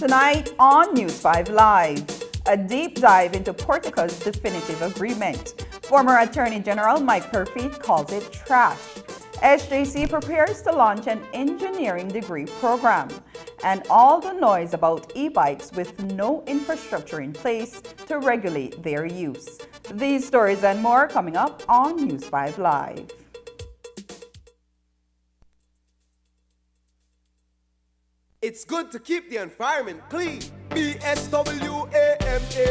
Tonight on News 5 Live, a deep dive into Portica's definitive agreement. Former Attorney General Mike Purfeet calls it trash. SJC prepares to launch an engineering degree program. And all the noise about e-bikes with no infrastructure in place to regulate their use. These stories and more coming up on News 5 Live. It's good to keep the environment clean. BSWAMA,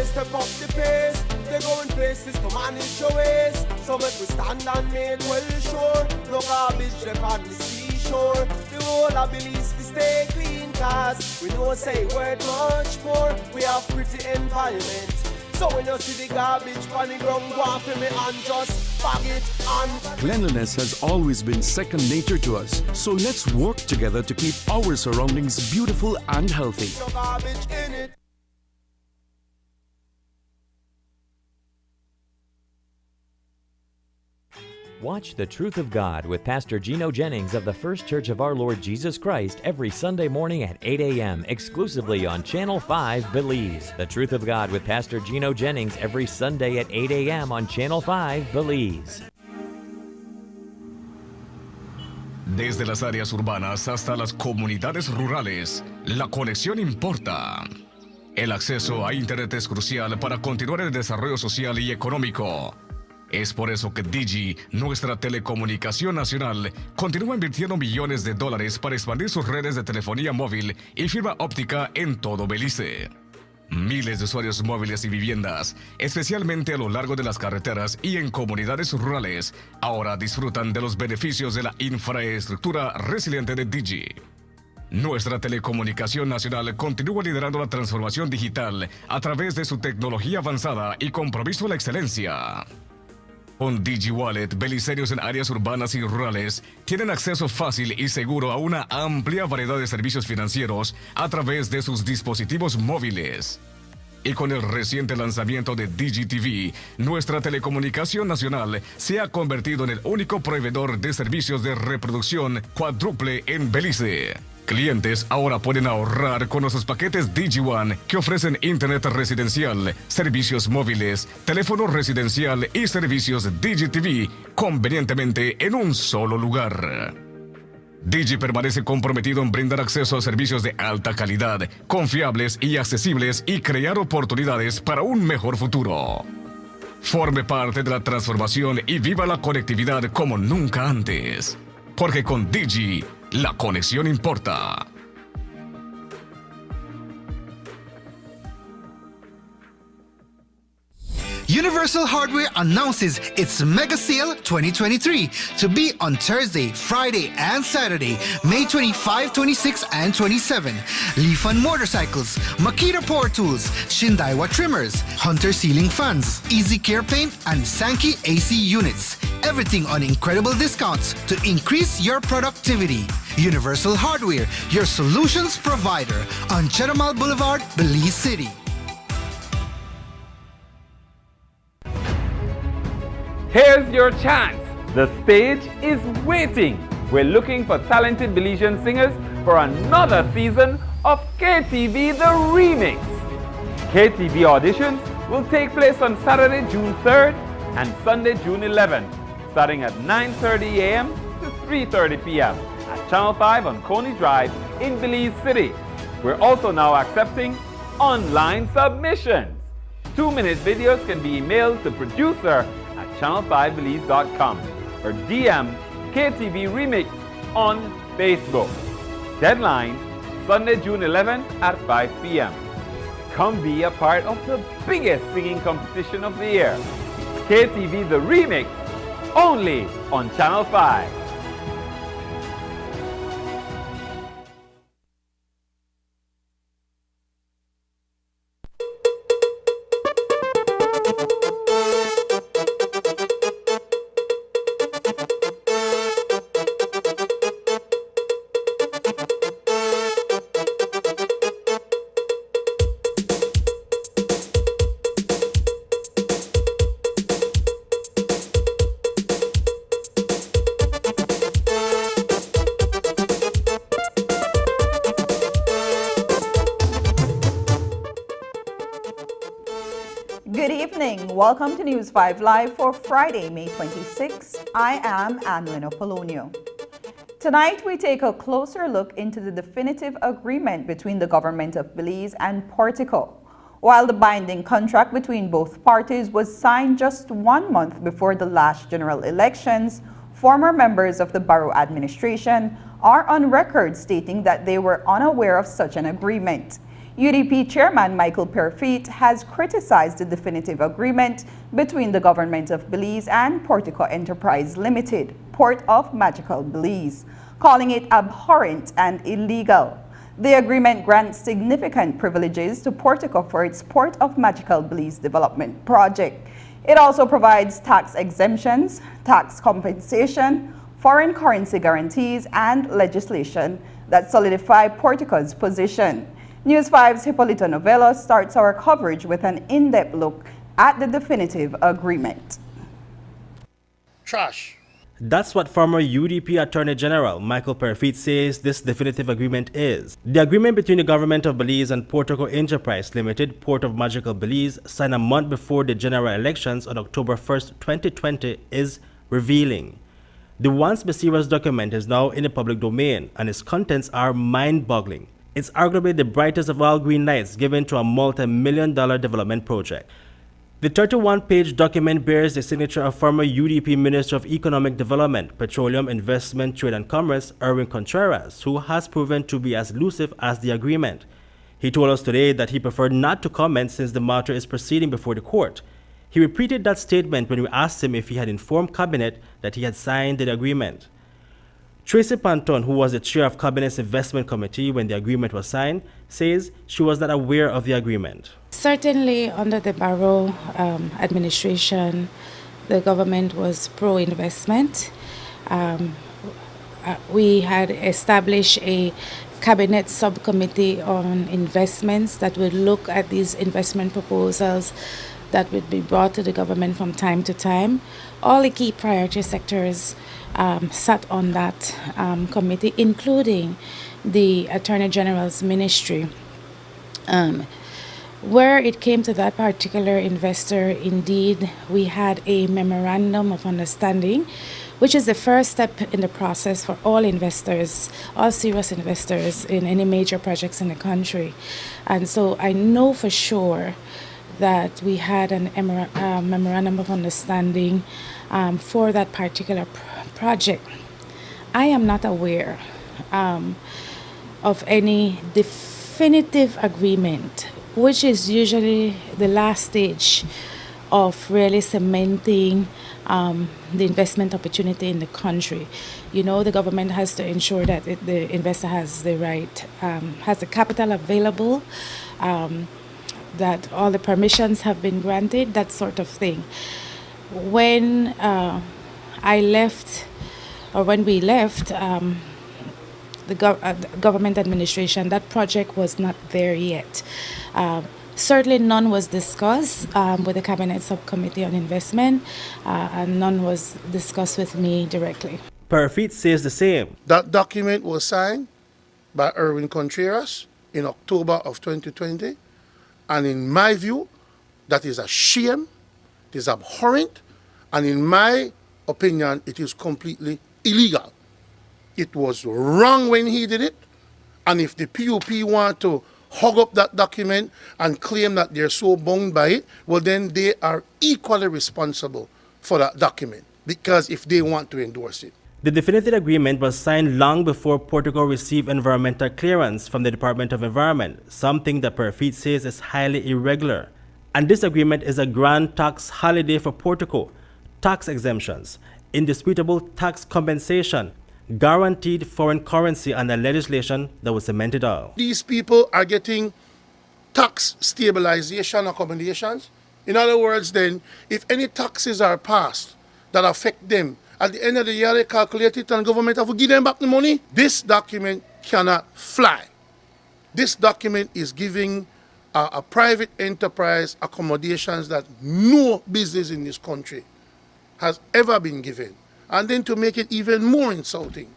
step up the pace. They're going places to manage your waste. So make we stand and make well sure. No garbage left on the seashore. The whole of Belize we stay clean, cause we know say worth much more. We have pretty environment. So when you see the garbage on the ground, go off me and just bag it on. Cleanliness has always been second nature to us, so let's work together to keep our surroundings beautiful and healthy. No garbage in it. Watch The Truth of God with Pastor Gino Jennings of the First Church of Our Lord Jesus Christ every Sunday morning at 8 a.m. exclusively on Channel 5 Belize. The Truth of God with Pastor Gino Jennings every Sunday at 8 a.m. on Channel 5 Belize. Desde las áreas urbanas hasta las comunidades rurales, la conexión importa. El acceso a Internet es crucial para continuar el desarrollo social y económico. Es por eso que Digi, nuestra telecomunicación nacional, continúa invirtiendo millones de dólares para expandir sus redes de telefonía móvil y fibra óptica en todo Belice. Miles de usuarios móviles y viviendas, especialmente a lo largo de las carreteras y en comunidades rurales, ahora disfrutan de los beneficios de la infraestructura resiliente de Digi. Nuestra telecomunicación nacional continúa liderando la transformación digital a través de su tecnología avanzada y compromiso a la excelencia. Con DigiWallet, beliceños en áreas urbanas y rurales tienen acceso fácil y seguro a una amplia variedad de servicios financieros a través de sus dispositivos móviles. Y con el reciente lanzamiento de DigiTV, nuestra telecomunicación nacional se ha convertido en el único proveedor de servicios de reproducción cuádruple en Belice. Clientes ahora pueden ahorrar con nuestros paquetes DigiOne que ofrecen internet residencial, servicios móviles, teléfono residencial y servicios DigiTV convenientemente en un solo lugar. Digi permanece comprometido en brindar acceso a servicios de alta calidad, confiables y accesibles y crear oportunidades para un mejor futuro. Forme parte de la transformación y viva la conectividad como nunca antes. Porque con Digi, la conexión importa. Universal Hardware announces its Mega Sale 2023 to be on Thursday, Friday, and Saturday, May 25, 26, and 27. Lifan motorcycles, Makita power tools, Shindaiwa trimmers, Hunter ceiling fans, Easy Care paint, and Sankey AC units. Everything on incredible discounts to increase your productivity. Universal Hardware, your solutions provider on Chedamal Boulevard, Belize City. Here's your chance. The stage is waiting. We're looking for talented Belizean singers for another season of KTV The Remix. KTV auditions will take place on Saturday, June 3rd and Sunday, June 11th, starting at 9:30 a.m. to 3:30 p.m. at Channel 5 on Coney Drive in Belize City. We're also now accepting online submissions. 2-minute videos can be emailed to producer at channel5belize.com or DM KTV Remix on Facebook. Deadline, Sunday, June 11th at 5 p.m. Come be a part of the biggest singing competition of the year. KTV The Remix, only on Channel 5. Good evening. Welcome to News 5 Live for Friday, May 26. I am Anlin Apolonio. Tonight, we take a closer look into the definitive agreement between the government of Belize and Portico. While the binding contract between both parties was signed just 1 month before the last general elections, former members of the borough administration are on record stating that they were unaware of such an agreement. UDP Chairman Michael Perfit has criticized the definitive agreement between the government of Belize and Portico Enterprise Limited, Port of Magical Belize, calling it abhorrent and illegal. The agreement grants significant privileges to Portico for its Port of Magical Belize development project. It also provides tax exemptions, tax compensation, foreign currency guarantees, and legislation that solidify Portico's position. News 5's Hippolito Novello starts our coverage with an in-depth look at the definitive agreement. Trash. That's what former UDP Attorney General Michael Perfit says this definitive agreement is. The agreement between the government of Belize and Portico Enterprise Limited, Port of Magical Belize, signed a month before the general elections on October 1st, 2020, is revealing. The once mysterious document is now in the public domain, and its contents are mind-boggling. It's arguably the brightest of all green lights given to a multi-million-dollar development project. The 31-page document bears the signature of former UDP Minister of Economic Development, Petroleum, Investment, Trade and Commerce, Erwin Contreras, who has proven to be as elusive as the agreement. He told us today that he preferred not to comment since the matter is proceeding before the court. He repeated that statement when we asked him if he had informed Cabinet that he had signed the agreement. Tracy Panton, who was the chair of Cabinet's Investment Committee when the agreement was signed, says she was not aware of the agreement. Certainly, under the Barrow administration, the government was pro-investment. We had established a cabinet subcommittee on investments that would look at these investment proposals that would be brought to the government from time to time. All the key priority sectors sat on that committee, including the Attorney General's ministry. Where it came to that particular investor, indeed, we had a memorandum of understanding, which is the first step in the process for all investors, all serious investors in any major projects in the country. And so I know for sure that we had an memorandum of understanding for that particular project. I am not aware of any definitive agreement, which is usually the last stage of really cementing the investment opportunity in the country. You know, the government has to ensure that the investor has the right, has the capital available, that all the permissions have been granted, that sort of thing. When I left, or when we left the government administration, that project was not there yet. Certainly none was discussed with the Cabinet Subcommittee on Investment, and none was discussed with me directly. Parafit says the same. That document was signed by Erwin Contreras in October of 2020, and in my view, that is a shame, it is abhorrent, and in my opinion, it is completely illegal. It was wrong when he did it, and if the PUP want to hug up that document and claim that they're so bound by it, well then they are equally responsible for that document, because if they want to endorse it. The definitive agreement was signed long before Portugal received environmental clearance from the Department of Environment, something that Parafit says is highly irregular. And this agreement is a grand tax holiday for Portugal, tax exemptions, indisputable tax compensation, guaranteed foreign currency, and a legislation that was cemented out. These people are getting tax stabilization accommodations. In other words, then, if any taxes are passed that affect them, at the end of the year they calculate it and government have to give them back the money. This document cannot fly. This document is giving a private enterprise accommodations that no business in this country has ever been given. And then to make it even more insulting,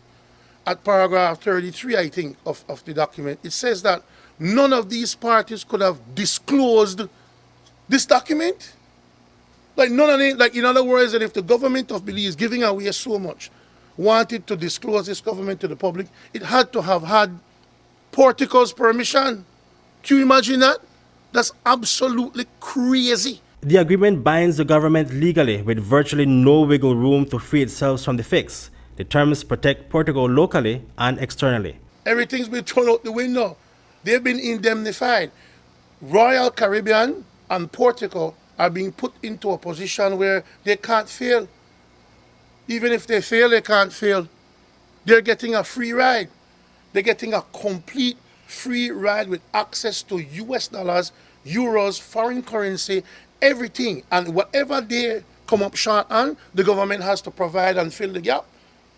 at paragraph 33, I think, of the document, it says that none of these parties could have disclosed this document. Like none of them, like in other words, that if the government of Belize is giving away so much, wanted to disclose this government to the public, it had to have had Portugal's permission. Can you imagine that? That's absolutely crazy. The agreement binds the government legally with virtually no wiggle room to free itself from the fix. The terms protect Portugal locally and externally. Everything's been thrown out the window. They've been indemnified. Royal Caribbean and Portugal are being put into a position where they can't fail. Even if they fail, they can't fail. They're getting a free ride. They're getting a complete free ride with access to US dollars, euros, foreign currency, everything. And whatever they come up short on, the government has to provide and fill the gap,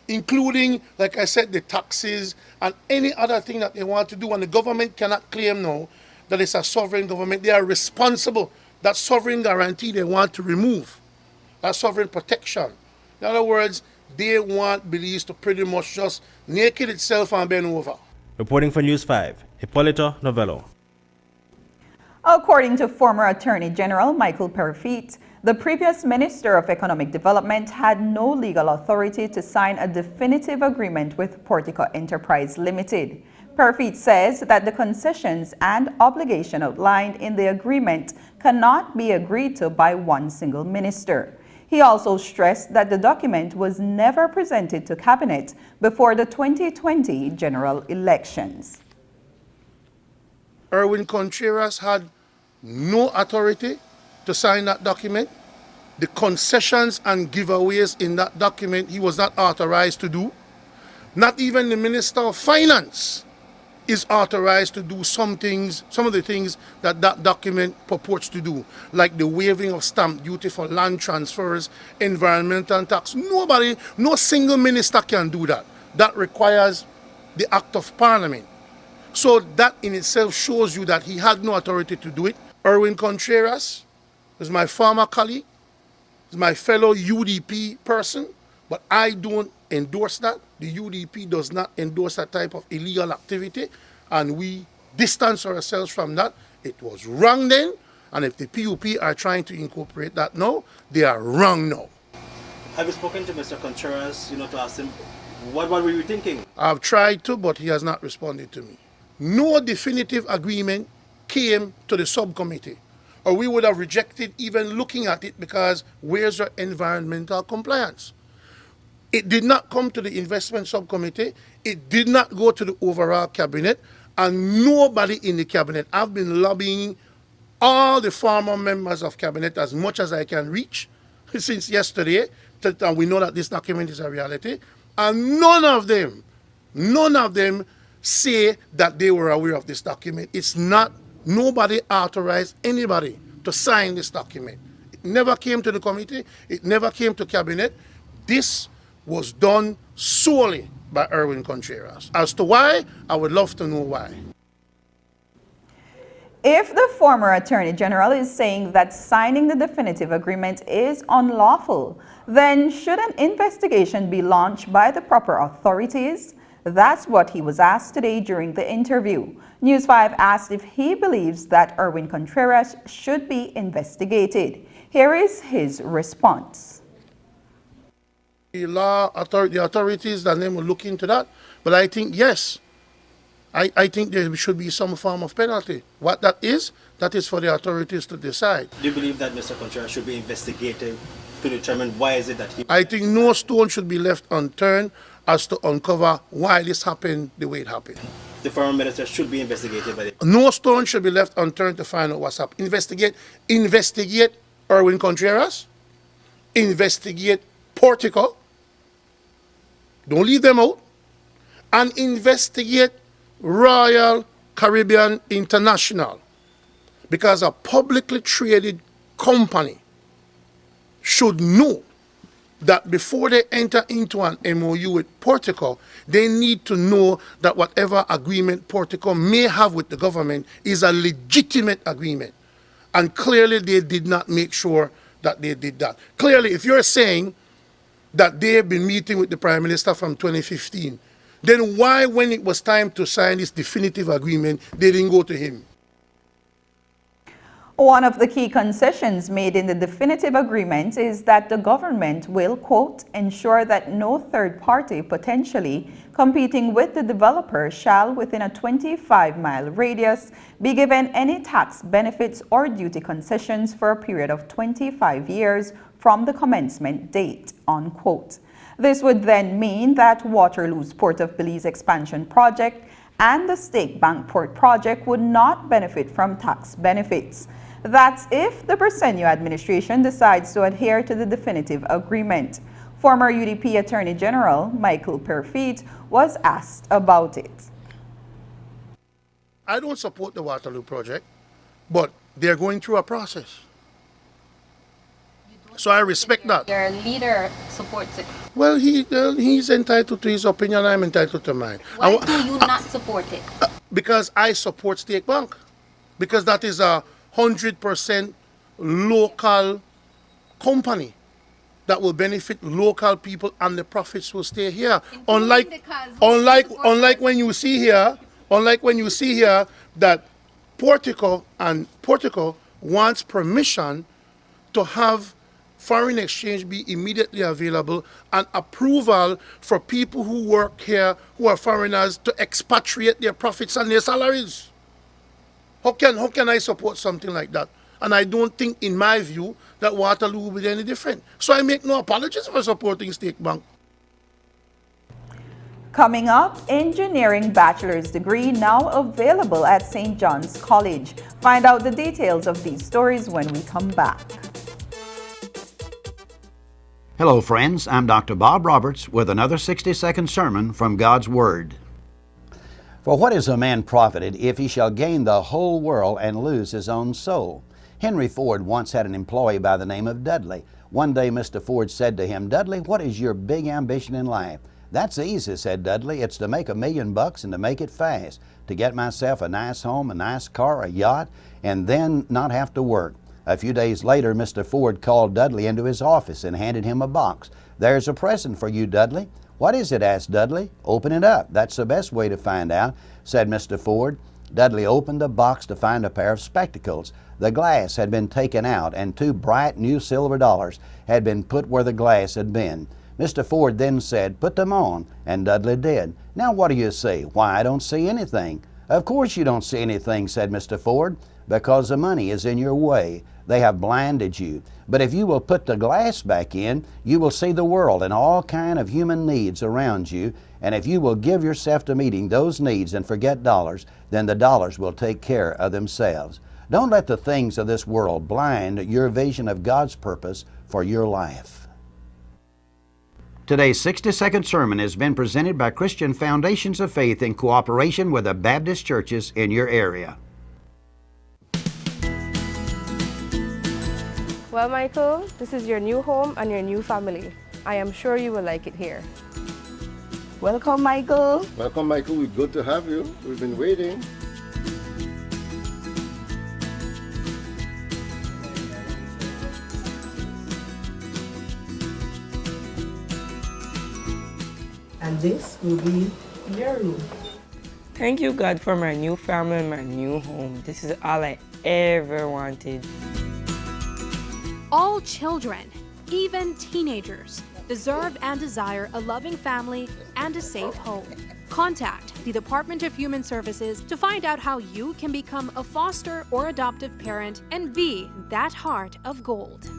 including, like I said, the taxes and any other thing that they want to do. And the government cannot claim now that it's a sovereign government. They are responsible. That sovereign guarantee they want to remove, that sovereign protection. In other words, they want Belize to pretty much just naked itself and bend over. Reporting for News 5, Hipólito Novello. According to former Attorney General Michael Parafit, the previous Minister of Economic Development had no legal authority to sign a definitive agreement with Portico Enterprise Limited. Parafit says that the concessions and obligation outlined in the agreement cannot be agreed to by one single minister. He also stressed that the document was never presented to Cabinet before the 2020 general elections. Erwin Contreras had no authority to sign that document. The concessions and giveaways in that document he was not authorized to do. Not even the Minister of Finance is authorized to do some of the things that that document purports to do, like the waiving of stamp duty for land transfers, environmental tax. Nobody, no single minister can do that. That requires the act of parliament. So that in itself shows you that he had no authority to do it. Erwin Contreras is my former colleague, is my fellow UDP person, but I don't endorse that. The UDP does not endorse that type of illegal activity, and we distance ourselves from that. It was wrong then, and if the PUP are trying to incorporate that now, they are wrong now. Have you spoken to Mr. Contreras, to ask him, what were you thinking? I've tried to, but he has not responded to me. No definitive agreement came to the subcommittee. or we would have rejected even looking at it, because where's your environmental compliance? It did not come to the investment subcommittee. It did not go to the overall cabinet, and nobody in the cabinet. I've been lobbying all the former members of cabinet as much as I can reach since yesterday, and we know that this document is a reality, and none of them say that they were aware of this document. It's not, nobody authorized anybody to sign this document. It never came to the committee, it never came to cabinet. This was done solely by Erwin Contreras. As to why, I would love to know why. If the former Attorney General is saying that signing the definitive agreement is unlawful, then should an investigation be launched by the proper authorities? That's what he was asked today during the interview. News 5 asked if he believes that Erwin Contreras should be investigated. Here is his response. The authorities, that name will look into that, but I think yes. I think there should be some form of penalty. What that is for the authorities to decide. Do you believe that Mr. Contreras should be investigated to determine why is it that he... I think no stone should be left unturned as to uncover why this happened the way it happened. The former minister should be investigated by the... No stone should be left unturned to find out what's up. Investigate Erwin Contreras. Investigate Portico. Don't leave them out. And investigate Royal Caribbean International, because a publicly traded company should know that before they enter into an MOU with Portico, they need to know that whatever agreement Portico may have with the government is a legitimate agreement. And clearly they did not make sure that they did that. Clearly, if you're saying that they've been meeting with the Prime Minister from 2015, then why, when it was time to sign this definitive agreement, they didn't go to him? One of the key concessions made in the definitive agreement is that the government will, quote, ensure that no third party potentially competing with the developer shall, within a 25-mile radius, be given any tax benefits or duty concessions for a period of 25 years from the commencement date, unquote. This would then mean that Waterloo's Port of Belize expansion project and the Stake Bank Port project would not benefit from tax benefits. That's if the Bersenio administration decides to adhere to the definitive agreement. Former UDP Attorney General Michael Perfit was asked about it. I don't support the Waterloo project, but they're going through a process. So I respect that. Your leader supports it. Well, he's entitled to his opinion, I'm entitled to mine. Why do you not support it? Because I support Stake Bank. Because that is a 100% local company that will benefit local people, and the profits will stay here. Unlike when you see here that Portico wants permission to have foreign exchange be immediately available and approval for people who work here, who are foreigners, to expatriate their profits and their salaries. How can I support something like that? And I don't think, in my view, that Waterloo will be any different. So I make no apologies for supporting Stake Bank. Coming up, engineering bachelor's degree now available at St. John's College. Find out the details of these stories when we come back. Hello, friends. I'm Dr. Bob Roberts with another 60-second sermon from God's Word. For what is a man profited if he shall gain the whole world and lose his own soul? Henry Ford once had an employee by the name of Dudley. One day Mr. Ford said to him, "Dudley, what is your big ambition in life?" "That's easy," said Dudley. "It's to make $1 million and to make it fast, to get myself a nice home, a nice car, a yacht, and then not have to work." A few days later, Mr. Ford called Dudley into his office and handed him a box. "There's a present for you, Dudley." "What is it?" asked Dudley. "Open it up. That's the best way to find out," said Mr. Ford. Dudley opened the box to find a pair of spectacles. The glass had been taken out, and 2 bright new silver dollars had been put where the glass had been. Mr. Ford then said, "Put them on," and Dudley did. "Now what do you see?" "Why, I don't see anything." "Of course you don't see anything," said Mr. Ford. because the money is in your way. They have blinded you. But if you will put the glass back in, you will see the world and all kind of human needs around you. And if you will give yourself to meeting those needs and forget dollars, then the dollars will take care of themselves. Don't let the things of this world blind your vision of God's purpose for your life. Today's 60-second sermon has been presented by Christian Foundations of Faith in cooperation with the Baptist churches in your area. Well, Michael, this is your new home and your new family. I am sure you will like it here. Welcome, Michael. Welcome, Michael. We're good to have you. We've been waiting. And this will be your room. Thank you, God, for my new family and my new home. This is all I ever wanted. All children, even teenagers, deserve and desire a loving family and a safe home. Contact the Department of Human Services to find out how you can become a foster or adoptive parent and be that heart of gold.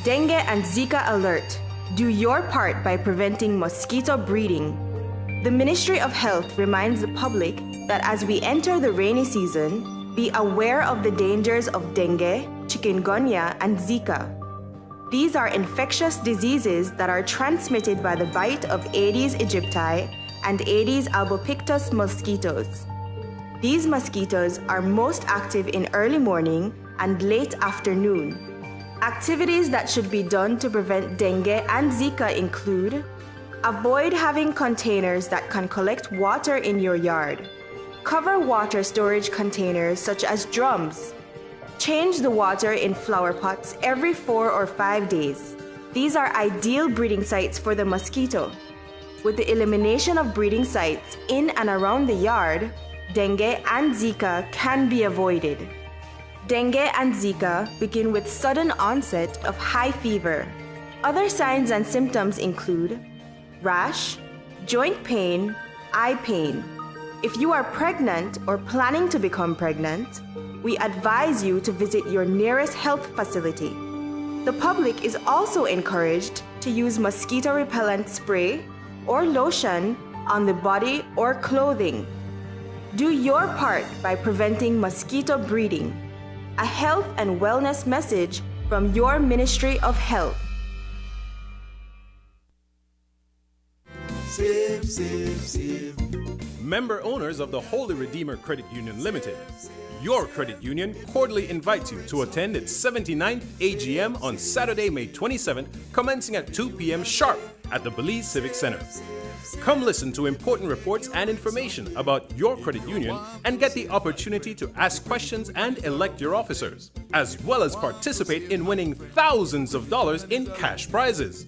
Dengue and Zika alert. Do your part by preventing mosquito breeding. The Ministry of Health reminds the public that as we enter the rainy season, be aware of the dangers of dengue, chikungunya, and Zika. These are infectious diseases that are transmitted by the bite of Aedes aegypti and Aedes albopictus mosquitoes. These mosquitoes are most active in early morning and late afternoon. Activities that should be done to prevent dengue and Zika include: avoid having containers that can collect water in your yard. Cover water storage containers such as drums. Change the water in flower pots every 4 or 5 days. These are ideal breeding sites for the mosquito. With the elimination of breeding sites in and around the yard, dengue and Zika can be avoided. Dengue and Zika begin with sudden onset of high fever. Other signs and symptoms include rash, joint pain, eye pain. If you are pregnant or planning to become pregnant, we advise you to visit your nearest health facility. The public is also encouraged to use mosquito repellent spray or lotion on the body or clothing. Do your part by preventing mosquito breeding. A health and wellness message from your Ministry of Health. Save, save, save. Member owners of the Holy Redeemer Credit Union Limited, your credit union cordially invites you to attend its 79th AGM on Saturday, May 27th, commencing at 2 p.m. sharp at the Belize Civic Center. Come listen to important reports and information about your credit union and get the opportunity to ask questions and elect your officers, as well as participate in winning thousands of dollars in cash prizes.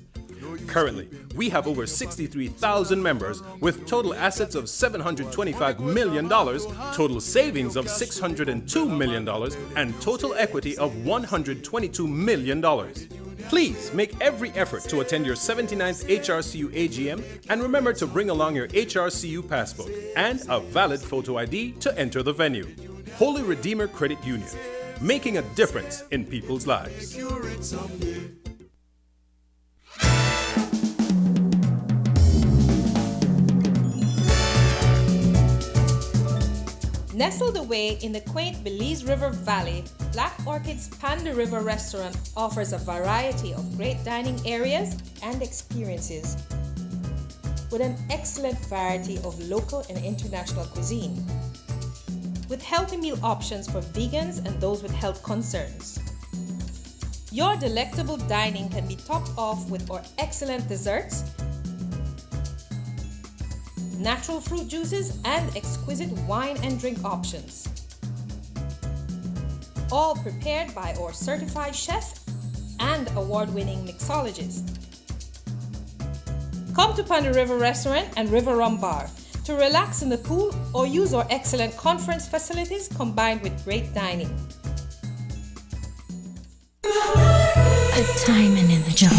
Currently, we have over 63,000 members with total assets of $725 million, total savings of $602 million, and total equity of $122 million. Please make every effort to attend your 79th HRCU AGM and remember to bring along your HRCU passbook and a valid photo ID to enter the venue. Holy Redeemer Credit Union, making a difference in people's lives. Nestled away in the quaint Belize River Valley, Black Orchid's Panda River Restaurant offers a variety of great dining areas and experiences with an excellent variety of local and international cuisine, with healthy meal options for vegans and those with health concerns. Your delectable dining can be topped off with our excellent desserts, natural fruit juices, and exquisite wine and drink options. All prepared by our certified chef and award-winning mixologist. Come to Panda River Restaurant and River Rum Bar to relax in the pool or use our excellent conference facilities combined with great dining. A diamond in the jungle.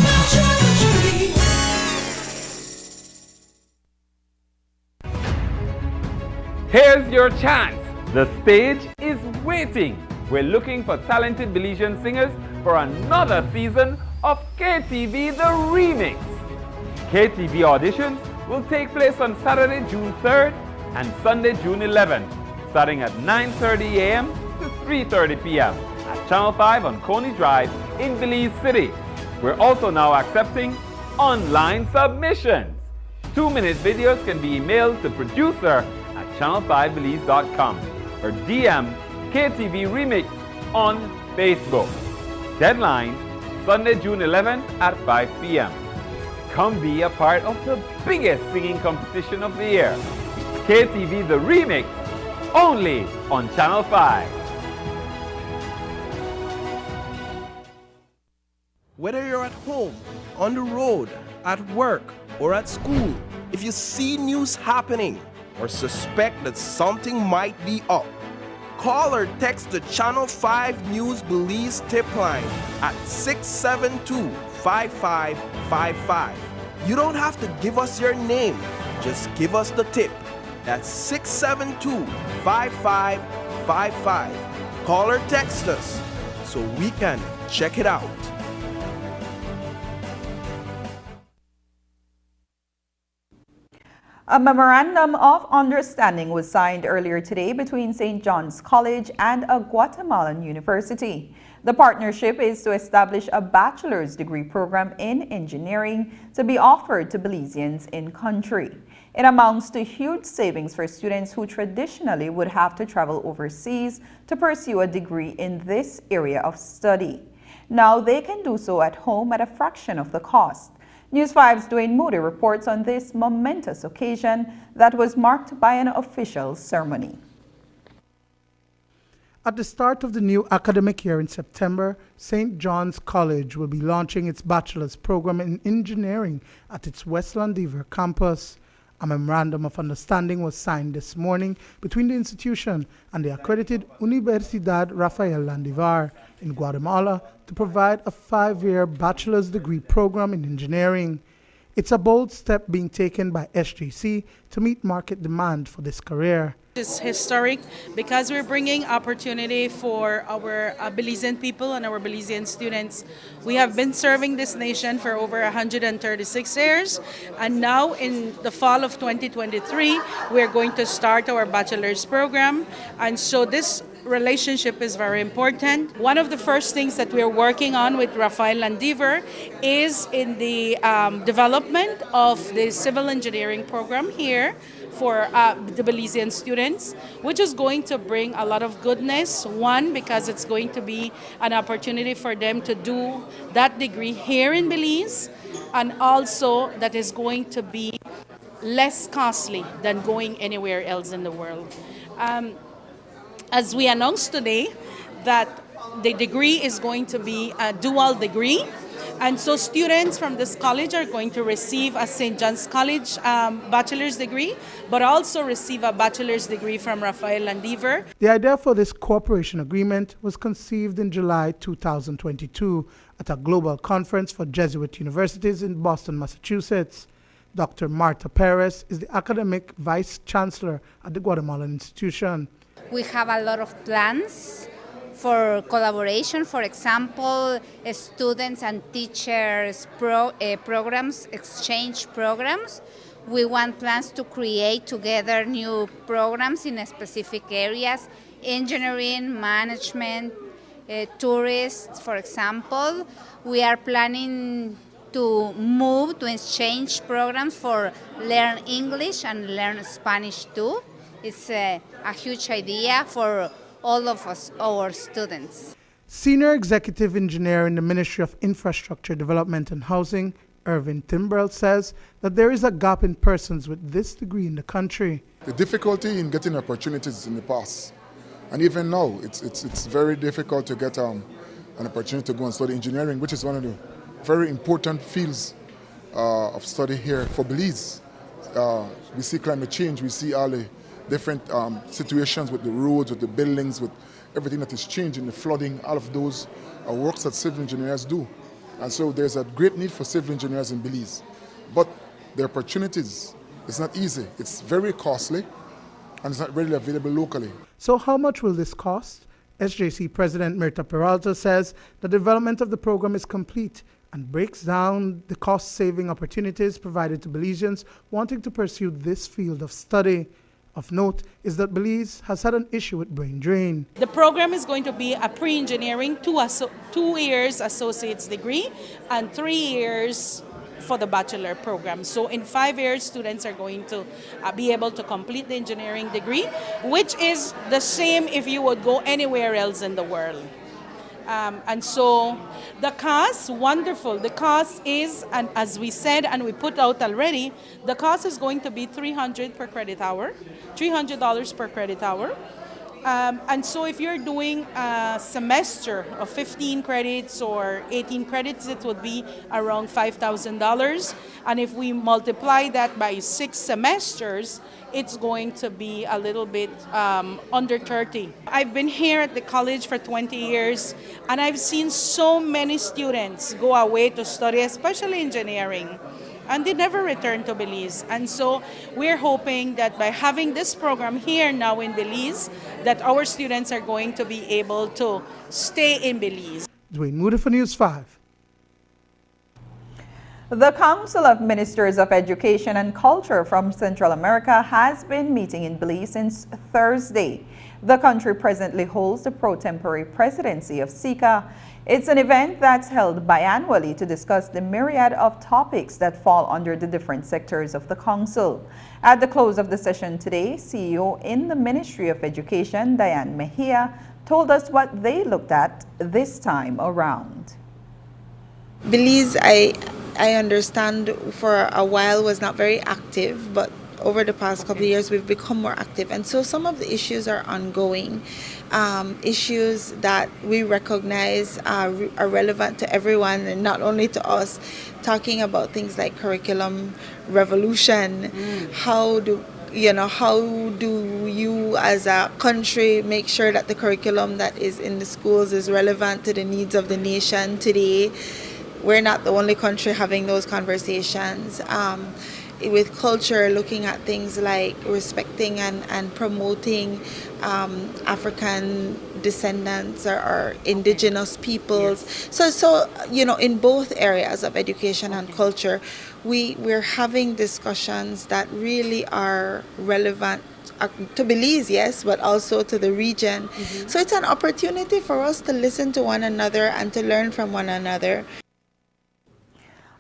Here's your chance. The stage is waiting. We're looking for talented Belizean singers for another season of KTV The Remix. KTV auditions will take place on Saturday, June 3rd and Sunday, June 11th, starting at 9:30 a.m. to 3:30 p.m. at Channel 5 on Coney Drive in Belize City. We're also now accepting online submissions. 2-minute videos can be emailed to producer@channel5belize.com or DM KTV Remix on Facebook. Deadline, Sunday, June 11th at 5 p.m. Come be a part of the biggest singing competition of the year. KTV The Remix, only on Channel 5. Whether you're at home, on the road, at work, or at school, if you see news happening or suspect that something might be up, call or text the Channel 5 News Belize tip line at 672-5555. You don't have to give us your name, just give us the tip. That's 672-5555. Call or text us so we can check it out. A memorandum of understanding was signed earlier today between St. John's College and a Guatemalan university. The partnership is to establish a bachelor's degree program in engineering to be offered to Belizeans in country. It amounts to huge savings for students who traditionally would have to travel overseas to pursue a degree in this area of study. Now they can do so at home at a fraction of the cost. News 5's Dwayne Moody reports on this momentous occasion that was marked by an official ceremony. At the start of the new academic year in September, St. John's College will be launching its bachelor's program in engineering at its West Landiver campus. A memorandum of understanding was signed this morning between the institution and the accredited Universidad Rafael Landivar in Guatemala to provide a 5-year bachelor's degree program in engineering. It's a bold step being taken by SJC to meet market demand for this career. It's historic because we're bringing opportunity for our Belizean people and our Belizean students. We have been serving this nation for over 136 years, and now in the fall of 2023, we're going to start our bachelor's program, and so this relationship is very important. One of the first things that we're working on with Rafael Landiver is in the development of the civil engineering program here for the Belizean students, which is going to bring a lot of goodness. One, because it's going to be an opportunity for them to do that degree here in Belize, and also that is going to be less costly than going anywhere else in the world. As we announced today, that the degree is going to be a dual degree, and so students from this college are going to receive a St. John's College bachelor's degree, but also receive a bachelor's degree from Rafael Landiver. The idea for this cooperation agreement was conceived in July 2022 at a global conference for Jesuit universities in Boston, Massachusetts. Dr. Marta Perez is the academic vice chancellor at the Guatemalan institution. We have a lot of plans for collaboration, for example, students and teachers programs, exchange programs. We want plans to create together new programs in specific areas, engineering, management, tourists, for example. We are planning to move to exchange programs for learn English and learn Spanish too. It's a huge idea for all of us, our students. Senior Executive Engineer in the Ministry of Infrastructure Development and Housing, Irvin Timbrell, says that there is a gap in persons with this degree in the country. The difficulty in getting opportunities in the past, and even now, it's very difficult to get an opportunity to go and study engineering, which is one of the very important fields of study here for Belize. We see climate change, we see all the different situations with the roads, with the buildings, with everything that is changing, the flooding, all of those are works that civil engineers do. And so there's a great need for civil engineers in Belize. But the opportunities, it's not easy. It's very costly and it's not readily available locally. So how much will this cost? SJC President Mirta Peralta says the development of the program is complete and breaks down the cost-saving opportunities provided to Belizeans wanting to pursue this field of study. Of note is that Belize has had an issue with brain drain. The program is going to be a pre-engineering, 2 years associate's degree and 3 years for the bachelor program. So in 5 years, students are going to be able to complete the engineering degree, which is the same if you would go anywhere else in the world. And so the cost, wonderful. The cost is, and as we said and we put out already, the cost is going to be $300 per credit hour, $300 per credit hour. And so if you're doing a semester of 15 credits or 18 credits, it would be around $5,000. And if we multiply that by 6 semesters, it's going to be a little bit under 30. I've been here at the college for 20 years, and I've seen so many students go away to study, especially engineering, and they never return to Belize. And so we're hoping that by having this program here now in Belize, that our students are going to be able to stay in Belize. Dwayne Moody for News 5. The Council of Ministers of Education and Culture from Central America has been meeting in Belize since Thursday. The country presently holds the pro-tempore presidency of SICA. It's an event that's held biannually to discuss the myriad of topics that fall under the different sectors of the council. At the close of the session today, CEO in the Ministry of Education, Diane Mejia, told us what they looked at this time around. Belize, I understand for a while was not very active, but over the past couple of years we've become more active, and so some of the issues are ongoing, issues that we recognize are relevant to everyone and not only to us, talking about things like curriculum revolution. How do you as a country make sure that the curriculum that is in the schools is relevant to the needs of the nation today? We're not the only country having those conversations. With culture, looking at things like respecting and promoting African descendants or indigenous peoples. So in both areas of education and culture, we're having discussions that really are relevant to Belize, yes, but also to the region. So it's an opportunity for us to listen to one another and to learn from one another.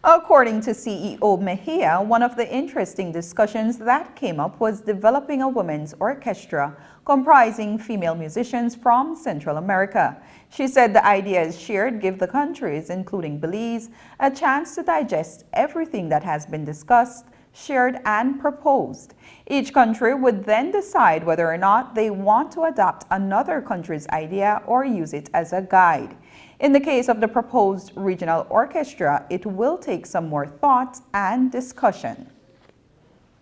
According to CEO Mejia, one of the interesting discussions that came up was developing a women's orchestra comprising female musicians from Central America. She said the ideas shared give the countries, including Belize, a chance to digest everything that has been discussed, shared, and proposed. Each country would then decide whether or not they want to adopt another country's idea or use it as a guide. In the case of the proposed regional orchestra, it will take some more thought and discussion.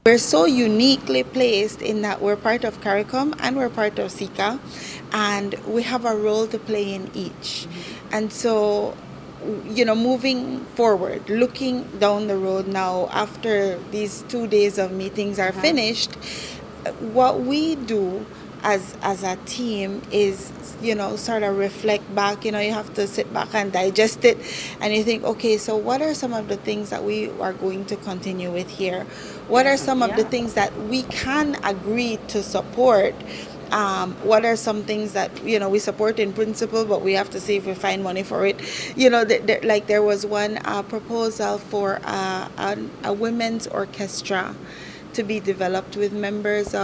We're so uniquely placed in that we're part of CARICOM and we're part of SICA, and we have a role to play in each. And so, moving forward, looking down the road now, after these 2 days of meetings are finished, what we do as a team is, sort of reflect back. You have to sit back and digest it, and you think, okay, so what are some of the things that we are going to continue with here? What are some of the things that we can agree to support? What are some things that we support in principle, but we have to see if we find money for it? Like there was one proposal for a women's orchestra to be developed with members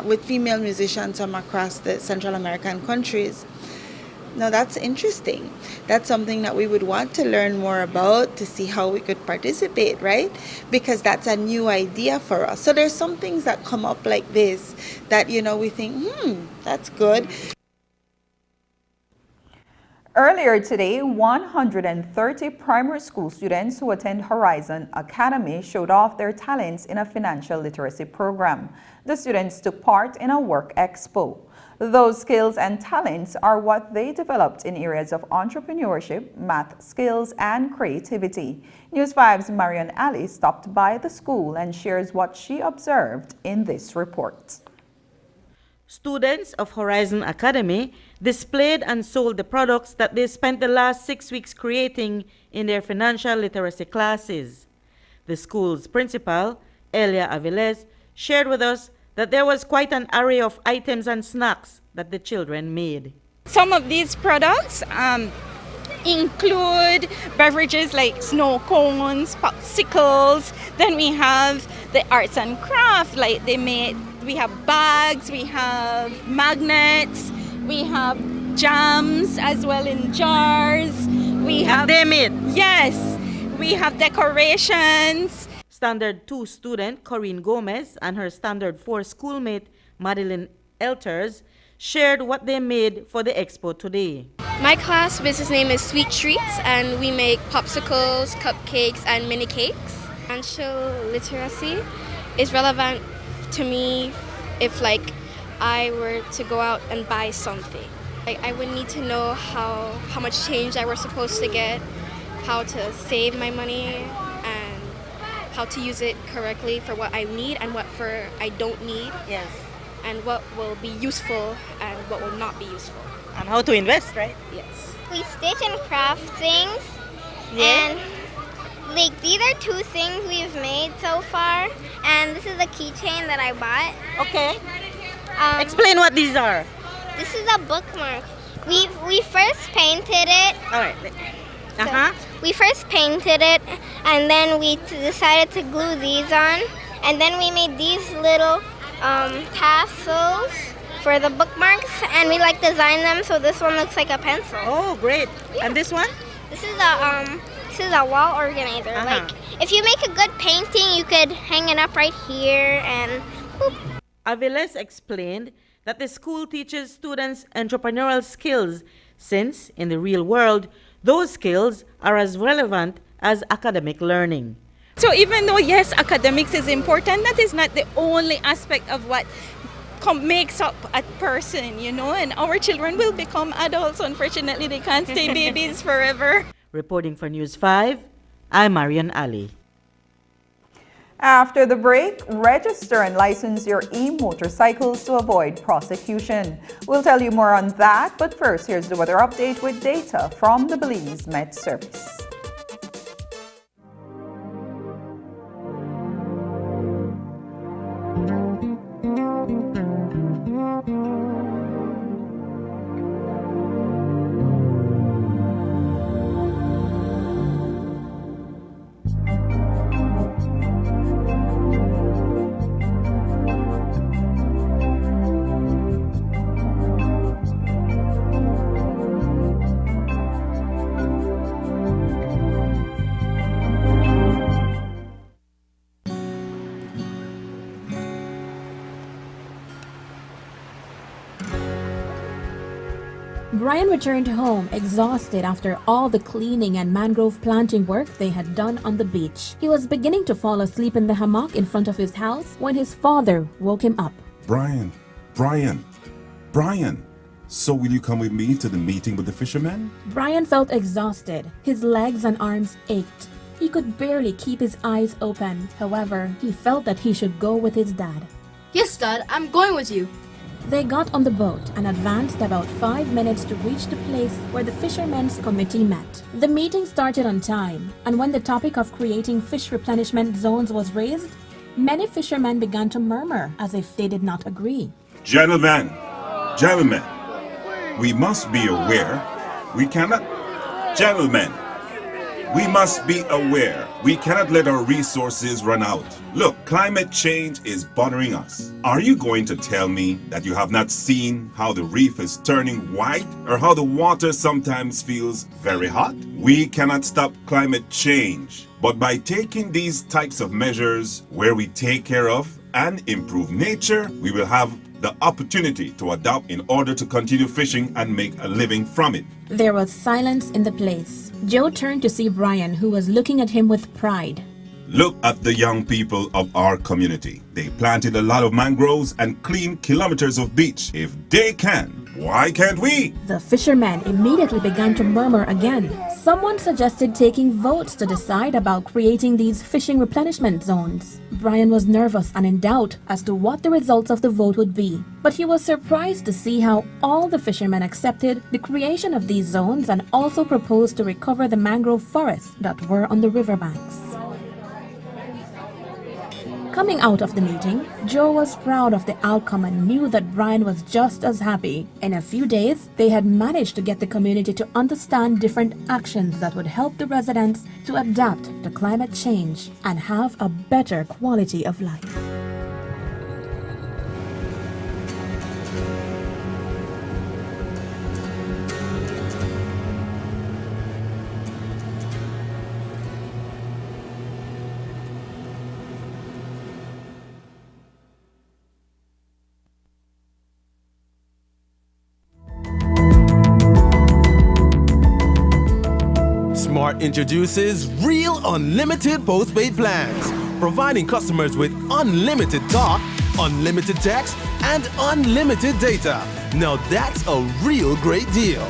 with female musicians from across the Central American countries. Now that's interesting. That's something that we would want to learn more about to see how we could participate, right? Because that's a new idea for us. So there's some things that come up like this that, we think, that's good. Earlier today, 130 primary school students who attend Horizon Academy showed off their talents in a financial literacy program. The students took part in a work expo. Those skills and talents are what they developed in areas of entrepreneurship, math skills, and creativity. News 5's Marian Ali stopped by the school and shares what she observed in this report. Students of Horizon Academy displayed and sold the products that they spent the last 6 weeks creating in their financial literacy classes. The school's principal, Elia Aviles, shared with us that there was quite an array of items and snacks that the children made. Some of these products include beverages like snow cones, popsicles. Then we have the arts and crafts, like we have bags, we have magnets, we have jams as well in jars. We have them made? Yes, we have decorations. Standard 2 student Corinne Gomez and her Standard 4 schoolmate Madeline Elters shared what they made for the expo today. My class business name is Sweet Treats, and we make popsicles, cupcakes, and mini cakes. Financial literacy is relevant to me if I were to go out and buy something. I would need to know how much change I was supposed to get, how to save my money, and how to use it correctly for what I need and what for I don't need. Yes. And what will be useful and what will not be useful. And how to invest, right? Yes. We stitch and craft things. Yeah. And these are 2 things we've made so far. And this is a keychain that I bought. Okay. Explain what these are. This is a bookmark. We first painted it. All right. So we first painted it, and then we decided to glue these on. And then we made these little tassels for the bookmarks, and we design them so this one looks like a pencil. Oh, great! Yeah. And this one? This is a wall organizer. If you make a good painting, you could hang it up right here and. Whoop. Aviles explained that the school teaches students entrepreneurial skills, since in the real world, those skills are as relevant as academic learning. So even though, yes, academics is important, that is not the only aspect of what makes up a person, and our children will become adults. Unfortunately, they can't stay babies forever. Reporting for News 5, I'm Marian Ali. After the break, register and license your e-motorcycles to avoid prosecution. We'll tell you more on that, but first, here's the weather update with data from the Belize Met Service. Brian returned home exhausted after all the cleaning and mangrove planting work they had done on the beach. He was beginning to fall asleep in the hammock in front of his house when his father woke him up. Brian, so will you come with me to the meeting with the fishermen? Brian felt exhausted. His legs and arms ached. He could barely keep his eyes open. However, he felt that he should go with his dad. Yes, Dad, I'm going with you. They got on the boat and advanced about 5 minutes to reach the place where the fishermen's committee met. The meeting started on time, and when the topic of creating fish replenishment zones was raised, many fishermen began to murmur as if they did not agree. Gentlemen, we must be aware. We must be aware. We cannot let our resources run out. Look, climate change is bothering us. Are you going to tell me that you have not seen how the reef is turning white or how the water sometimes feels very hot? We cannot stop climate change, but by taking these types of measures where we take care of and improve nature, we will have the opportunity to adapt in order to continue fishing and make a living from it. There was silence in the place. Joe turned to see Brian, who was looking at him with pride. Look at the young people of our community. They planted a lot of mangroves and cleaned kilometers of beach. If they can, Why can't we? The fishermen immediately began to murmur again. Someone suggested taking votes to decide about creating these fishing replenishment zones. Brian was nervous and in doubt as to what the results of the vote would be, but he was surprised to see how all the fishermen accepted the creation of these zones and also proposed to recover the mangrove forests that were on the riverbanks. Coming out of the meeting, Joe was proud of the outcome and knew that Brian was just as happy. In a few days, they had managed to get the community to understand different actions that would help the residents to adapt to climate change and have a better quality of life. Smart introduces Real Unlimited Postpaid Plans, providing customers with unlimited talk, unlimited text, and unlimited data. Now that's a real great deal.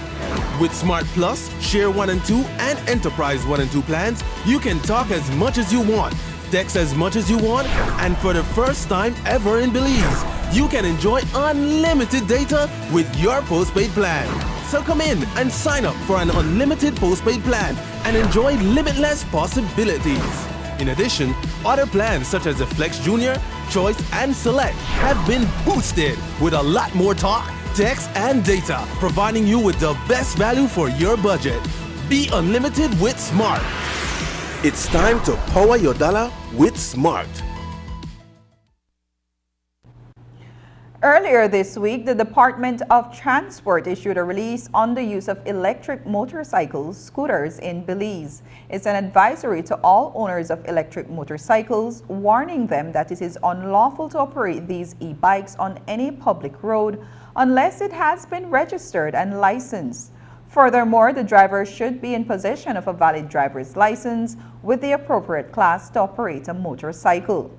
With Smart Plus, Share 1 and 2, and Enterprise 1 and 2 plans, you can talk as much as you want, text as much as you want, and for the first time ever in Belize, you can enjoy unlimited data with your postpaid plan. So come in and sign up for an unlimited postpaid plan and enjoy limitless possibilities. In addition, other plans such as the Flex Junior, Choice, and Select have been boosted with a lot more talk, text, and data, providing you with the best value for your budget. Be unlimited with Smart. It's time to power your dollar with Smart. Earlier this week, the Department of Transport issued a release on the use of electric motorcycles, scooters in Belize. It's an advisory to all owners of electric motorcycles, warning them that it is unlawful to operate these e-bikes on any public road unless it has been registered and licensed. Furthermore, the driver should be in possession of a valid driver's license with the appropriate class to operate a motorcycle.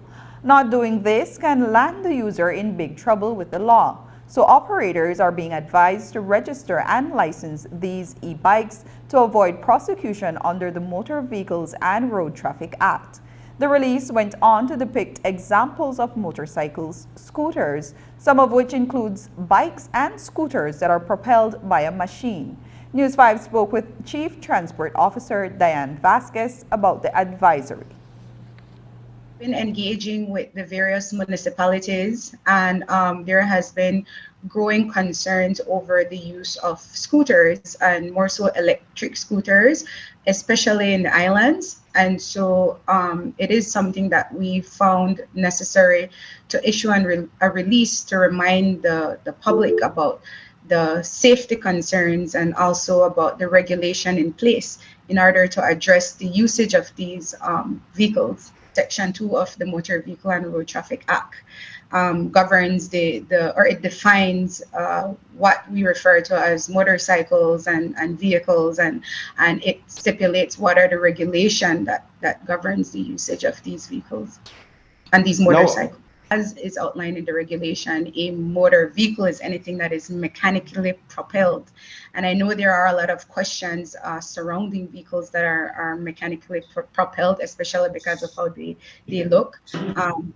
Not doing this can land the user in big trouble with the law, so operators are being advised to register and license these e-bikes to avoid prosecution under the Motor Vehicles and Road Traffic Act. The release went on to depict examples of motorcycles, scooters, some of which includes bikes and scooters that are propelled by a machine. News 5 spoke with Chief Transport Officer Diane Vasquez about the advisory. Been engaging with the various municipalities, and there has been growing concerns over the use of scooters and more so electric scooters, especially in the islands. And so it is something that we found necessary to issue a release to remind the public about the safety concerns and also about the regulation in place in order to address the usage of these vehicles. Section 2 of the Motor Vehicle and Road Traffic Act governs it defines what we refer to as motorcycles and vehicles, and it stipulates what are the regulation that governs the usage of these vehicles and these motorcycles. As is outlined in the regulation, a motor vehicle is anything that is mechanically propelled. And I know there are a lot of questions surrounding vehicles that are mechanically propelled, especially because of how they look.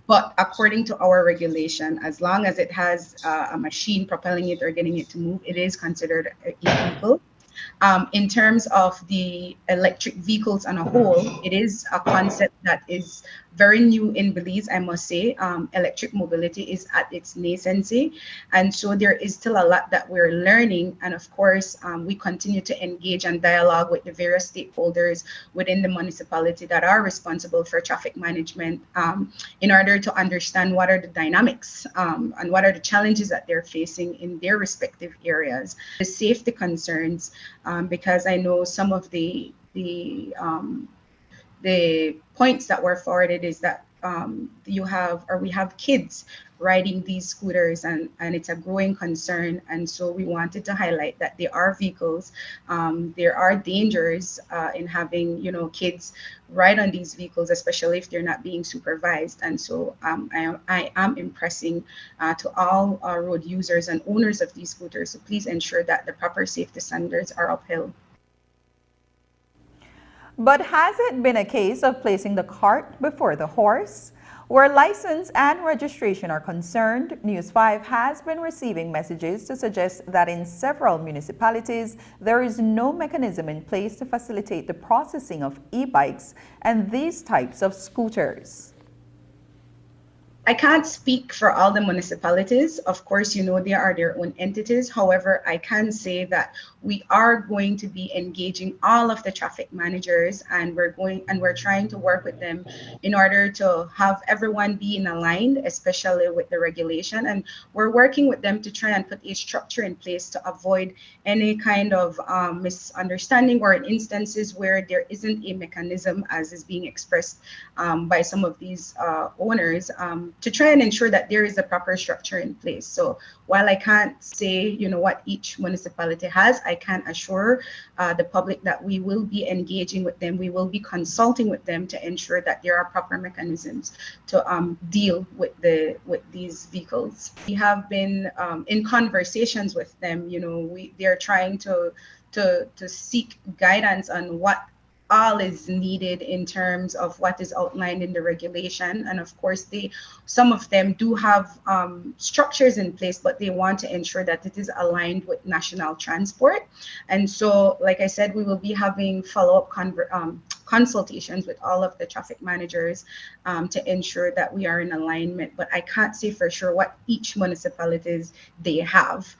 But according to our regulation, as long as it has a machine propelling it or getting it to move, it is considered a vehicle. In terms of the electric vehicles on a whole, it is a concept that is very new in Belize, I must say. Electric mobility is at its nascency, and so there is still a lot that we're learning. And of course, we continue to engage and dialogue with the various stakeholders within the municipality that are responsible for traffic management in order to understand what are the dynamics and what are the challenges that they're facing in their respective areas. The safety concerns, because I know some of the points that were forwarded is that we have kids riding these scooters, and it's a growing concern. And so we wanted to highlight that there are vehicles, there are dangers in having, you know, kids ride on these vehicles, especially if they're not being supervised. And so I am impressing to all road users and owners of these scooters, so please ensure that the proper safety standards are upheld. But has it been a case of placing the cart before the horse? Where license and registration are concerned, News 5 has been receiving messages to suggest that in several municipalities, there is no mechanism in place to facilitate the processing of e-bikes and these types of scooters. I can't speak for all the municipalities. Of course, you know, they are their own entities. However, I can say that we are going to be engaging all of the traffic managers, and we're trying to work with them in order to have everyone be in line, especially with the regulation. And we're working with them to try and put a structure in place to avoid any kind of misunderstanding or in instances where there isn't a mechanism, as is being expressed by some of these owners, to try and ensure that there is a proper structure in place. So while I can't say, you know, what each municipality has, I can assure the public that we will be engaging with them. We will be consulting with them to ensure that there are proper mechanisms to deal with these vehicles. We have been in conversations with them. You know, they're trying to seek guidance on what all is needed in terms of what is outlined in the regulation. And of course, some of them do have structures in place, but they want to ensure that it is aligned with national transport. And so, like I said, we will be having follow-up consultations with all of the traffic managers to ensure that we are in alignment. But I can't say for sure what each municipalities they have.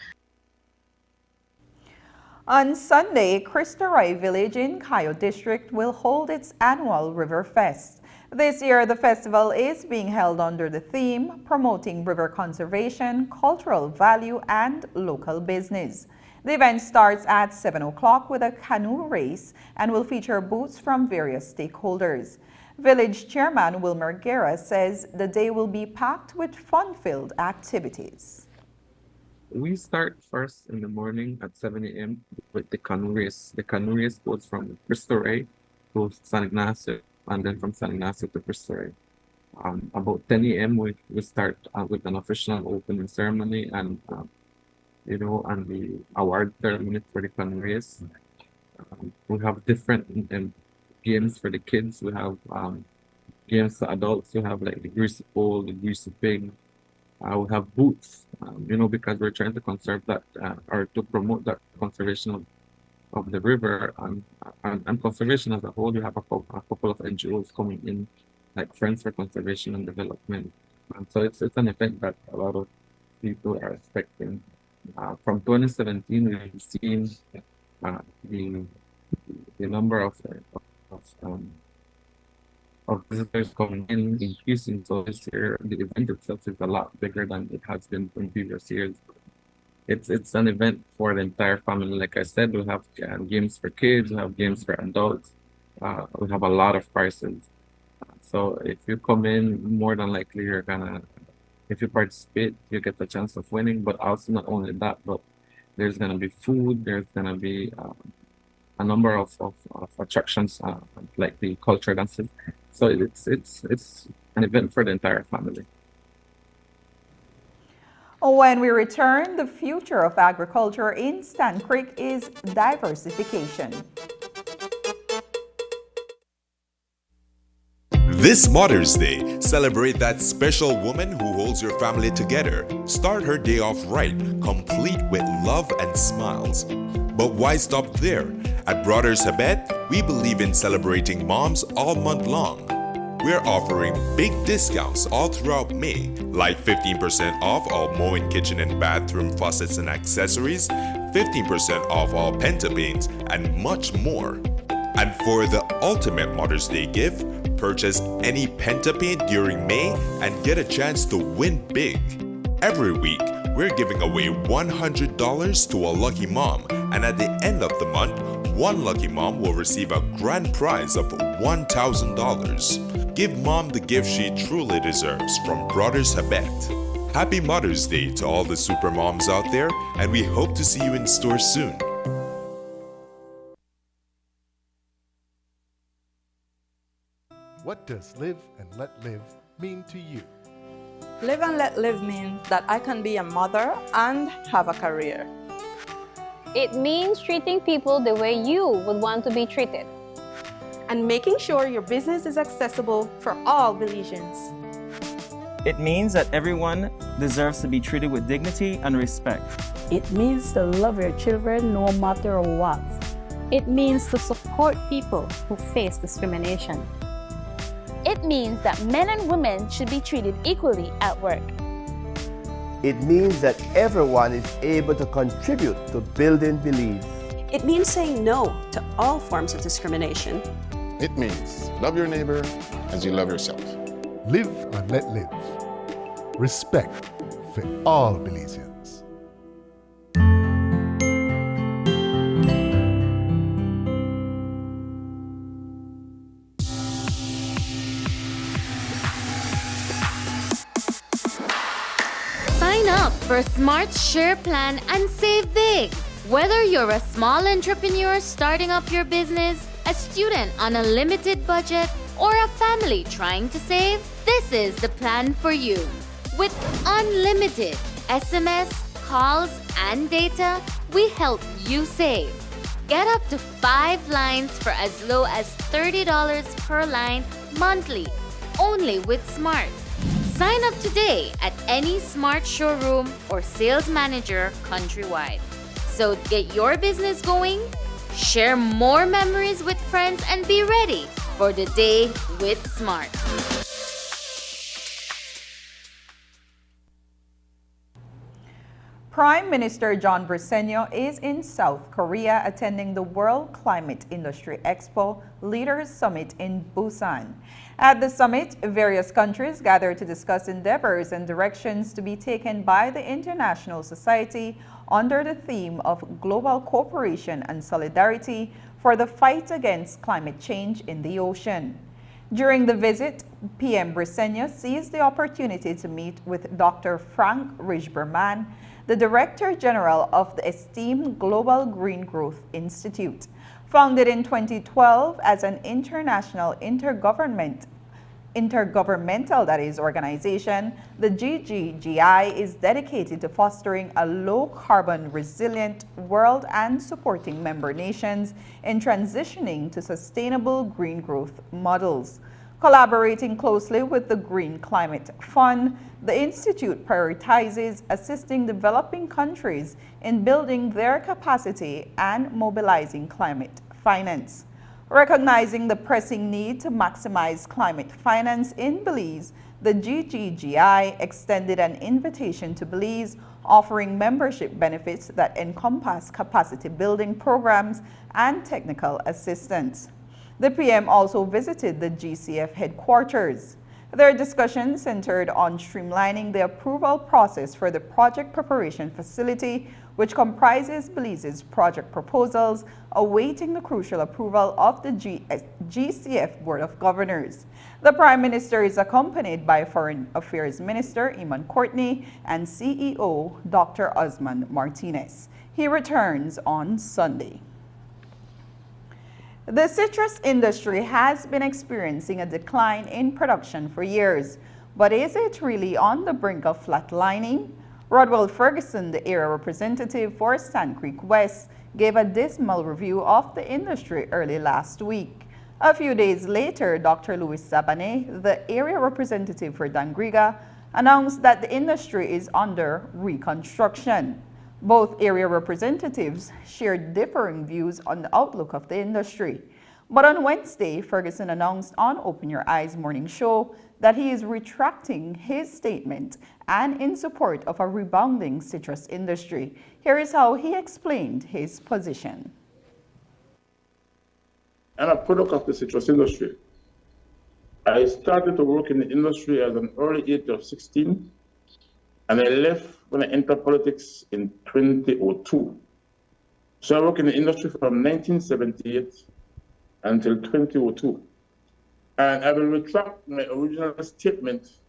On Sunday, Cristo Rey Village in Cayo District will hold its annual River Fest. This year, the festival is being held under the theme Promoting River Conservation, Cultural Value, and Local Business. The event starts at 7 o'clock with a canoe race and will feature booths from various stakeholders. Village Chairman Wilmer Guerra says the day will be packed with fun-filled activities. We start first in the morning at 7 a.m. with the canoe race. The canoe race goes from Cristo Rey to San Ignacio, and then from San Ignacio to Cristo Rey. About 10 a.m. we start with an official opening ceremony and and the award ceremony for the canoe race. We have different games for the kids. We have games for adults. We have like the greasy pole, the greasy pig. We have booths, because we're trying to conserve that or to promote that conservation of the river and conservation as a whole. We have a couple of NGOs coming in, like Friends for Conservation and Development. And so it's an event that a lot of people are expecting. From 2017, we've seen the number of visitors coming in increasing. So this year, the event itself is a lot bigger than it has been in previous years. It's an event for the entire family. Like I said, we have games for kids, we have games for adults. We have a lot of prizes. So if you come in, more than likely you're gonna, if you participate, you get the chance of winning. But also not only that, but there's gonna be food. There's gonna be a number of attractions like the culture dances. So it's an event for the entire family. When we return, the future of agriculture in Stan Creek is diversification. This Mother's Day, celebrate that special woman who holds your family together. Start her day off right, complete with love and smiles. But why stop there? At Brothers Habet, we believe in celebrating moms all month long. We're offering big discounts all throughout May, like 15% off all Moen kitchen and bathroom faucets and accessories, 15% off all Penta paints, and much more. And for the ultimate Mother's Day gift, purchase any Penta paint during May and get a chance to win big. Every week, we're giving away $100 to a lucky mom, and at the end of the month, one lucky mom will receive a grand prize of $1,000. Give mom the gift she truly deserves from Brothers Habet. Happy Mother's Day to all the super moms out there, and we hope to see you in store soon. What does live and let live mean to you? Live and let live means that I can be a mother and have a career. It means treating people the way you would want to be treated. And making sure your business is accessible for all Belizeans. It means that everyone deserves to be treated with dignity and respect. It means to love your children no matter what. It means to support people who face discrimination. It means that men and women should be treated equally at work. It means that everyone is able to contribute to building Belize. It means saying no to all forms of discrimination. It means love your neighbor as you love yourself. Live and let live. Respect for all Belizeans. Sign up for Smart Share Plan and save big. Whether you're a small entrepreneur starting up your business, a student on a limited budget, or a family trying to save, this is the plan for you. With unlimited SMS, calls, and data, we help you save. Get up to 5 lines for as low as $30 per line monthly, only with Smart. Sign up today at any Smart showroom or sales manager countrywide. So get your business going, share more memories with friends, and be ready for the day with Smart. Prime Minister John Briceño is in South Korea attending the World Climate Industry Expo Leaders Summit in Busan. At the summit, various countries gather to discuss endeavors and directions to be taken by the international society under the theme of global cooperation and solidarity for the fight against climate change in the ocean. During the visit, PM Briceño seized the opportunity to meet with Dr. Frank Rijberman, the Director General of the esteemed Global Green Growth Institute. Founded in 2012 as an international intergovernmental organization, the GGGI is dedicated to fostering a low-carbon resilient world and supporting member nations in transitioning to sustainable green growth models. Collaborating closely with the Green Climate Fund, the Institute prioritizes assisting developing countries in building their capacity and mobilizing climate finance. Recognizing the pressing need to maximize climate finance in Belize, the GGGI extended an invitation to Belize, offering membership benefits that encompass capacity building programs and technical assistance. The PM also visited the GCF headquarters. Their discussion centered on streamlining the approval process for the project preparation facility, which comprises Belize's project proposals, awaiting the crucial approval of the GCF Board of Governors. The Prime Minister is accompanied by Foreign Affairs Minister Eamon Courtney and CEO Dr. Osman Martinez. He returns on Sunday. The citrus industry has been experiencing a decline in production for years, but is it really on the brink of flatlining? Rodwell Ferguson, the area representative for Sand Creek West, gave a dismal review of the industry early last week. A few days later, Dr. Louis Sabane, the area representative for Dangriga, announced that the industry is under reconstruction. Both area representatives shared differing views on the outlook of the industry. But on Wednesday, Ferguson announced on Open Your Eyes morning show that he is retracting his statement and in support of a rebounding citrus industry. Here is how he explained his position. I'm a product of the citrus industry. I started to work in the industry at an early age of 16, and I left when I entered politics in 2002. So I worked in the industry from 1978 until 2002. And I will retract my original statement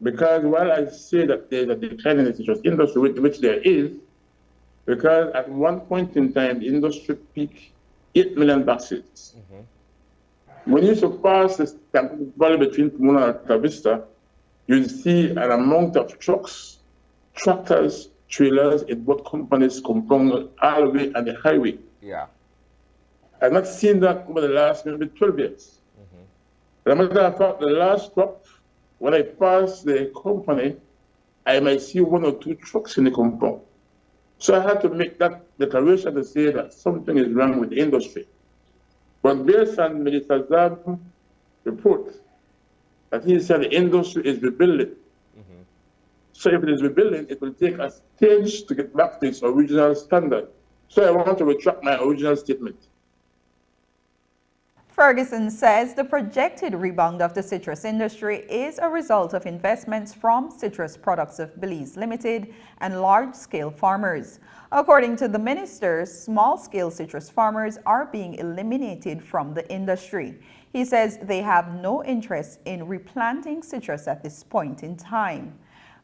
Because while I say that there's a decline in the citrus industry, which there is, because at one point in time, the industry peaked 8 million boxes. When you surpass the valley between Pomona and Alta Vista, you'll see an amount of trucks, tractors, trailers in both companies compound all the way on the highway. Yeah. I've not seen that over the last maybe 12 years. As a matter of fact, the last crop, when I pass the company, I might see 1 or 2 trucks in the compound. So I had to make that declaration to say that something is wrong with the industry. But based on Minister Zab's report, I think he said the industry is rebuilding. So if it is rebuilding, it will take a stage to get back to its original standard. So I want to retract my original statement. Ferguson says the projected rebound of the citrus industry is a result of investments from Citrus Products of Belize Limited and large-scale farmers. According to the minister, small-scale citrus farmers are being eliminated from the industry. He says they have no interest in replanting citrus at this point in time.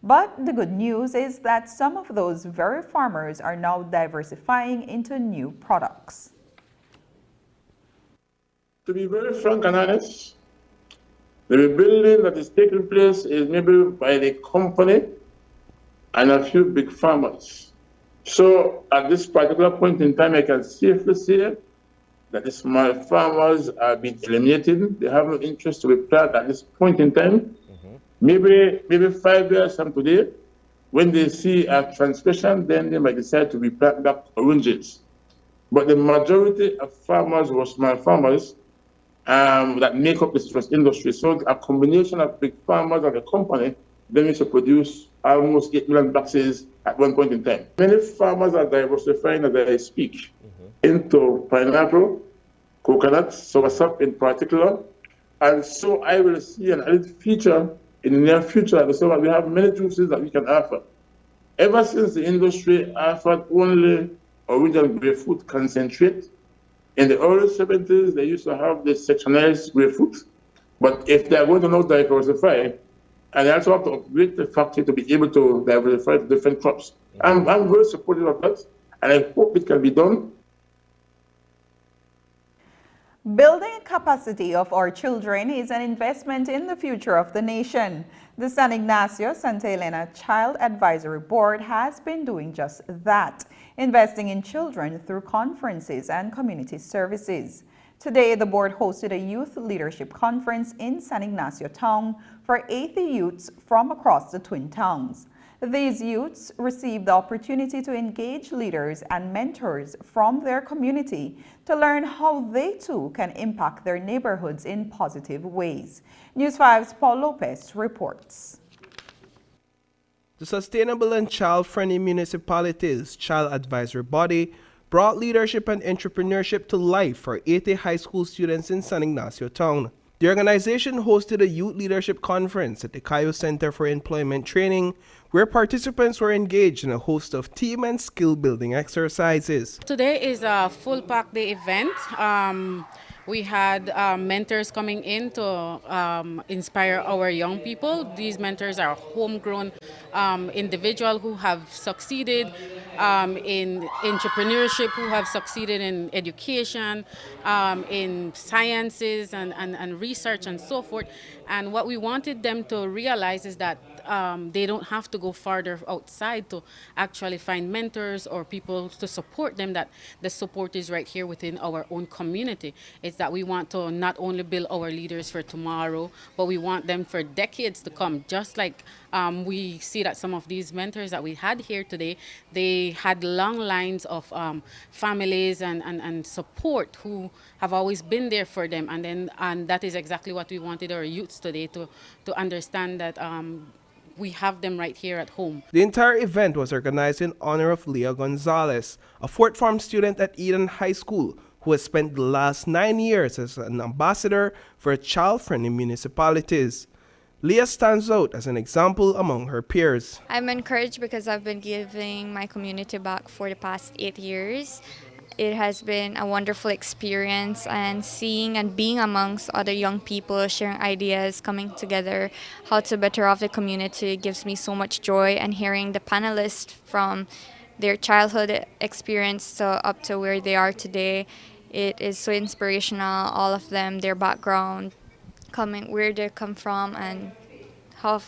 But the good news is that some of those very farmers are now diversifying into new products. To be very frank and honest, the rebuilding that is taking place is maybe by the company and a few big farmers. So at this particular point in time, I can safely say that the small farmers are being eliminated. They have no interest to replant at this point in time. Maybe 5 years from today, when they see a transgression, then they might decide to replant back oranges. But the majority of farmers were small farmers that make up the citrus industry. So a combination of big farmers and the company, they used to produce almost 8 million boxes at one point in time. Many farmers are diversifying as I speak into pineapple, coconut, soursop in particular. And so I will see an added feature in the near future, so that we have many juices that we can offer. Ever since the industry offered only original grapefruit concentrate, in the early 70s, they used to have the sectionized grapefruit. But if they are going to now diversify, and they also have to upgrade the factory to be able to diversify the different crops. I'm very supportive of that, and I hope it can be done. Building capacity of our children is an investment in the future of the nation. The San Ignacio Santa Elena Child Advisory Board has been doing just that, investing in children through conferences and community services. Today, the board hosted a youth leadership conference in San Ignacio town for 80 youths from across the Twin Towns. These youths received the opportunity to engage leaders and mentors from their community to learn how they too can impact their neighborhoods in positive ways. News 5's Paul Lopez reports. The Sustainable and Child-Friendly Municipalities Child Advisory Body brought leadership and entrepreneurship to life for 80 high school students in San Ignacio town. The organization hosted a youth leadership conference at the Cayo Center for Employment Training, where participants were engaged in a host of team and skill building exercises. Today is a full pack day event. We had mentors coming in to inspire our young people. These mentors are homegrown individuals who have succeeded in entrepreneurship, who have succeeded in education, in sciences and research and so forth. And what we wanted them to realize is that they don't have to go farther outside to actually find mentors or people to support them, that the support is right here within our own community. It's that we want to not only build our leaders for tomorrow, but we want them for decades to come. Just like we see that some of these mentors that we had here today, they had long lines of families and support who have always been there for them. And that is exactly what we wanted our youths today to understand, that we have them right here at home. The entire event was organized in honor of Leah Gonzalez, a fourth form student at Eden High School who has spent the last 9 years as an ambassador for child-friendly municipalities. Leah stands out as an example among her peers. I'm encouraged because I've been giving my community back for the past 8 years. It has been a wonderful experience, and seeing and being amongst other young people, sharing ideas, coming together, how to better off the community gives me so much joy. And hearing the panelists from their childhood experience up to where they are today, it is so inspirational. All of them, their background, where they come from, and how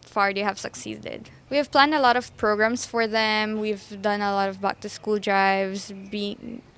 far they have succeeded. We have planned a lot of programs for them. We've done a lot of back-to-school drives,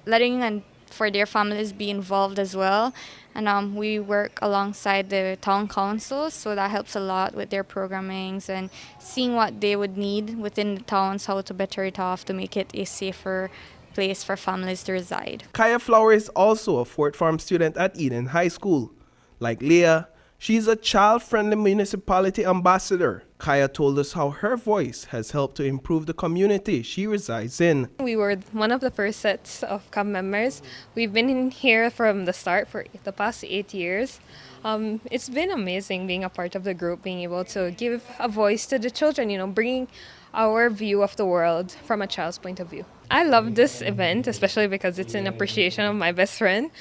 letting for their families be involved as well. And we work alongside the town council, so that helps a lot with their programmings and seeing what they would need within the towns, how to better it off to make it a safer place for families to reside. Kaya Flower is also a Fort Farm student at Eden High School. Like Leah, she's a child-friendly municipality ambassador. Kaya told us how her voice has helped to improve the community she resides in. We were one of the first sets of CAB members. We've been in here from the start for the past 8 years. It's been amazing being a part of the group, being able to give a voice to the children, bringing our view of the world from a child's point of view. I love this event, especially because it's in appreciation of my best friend.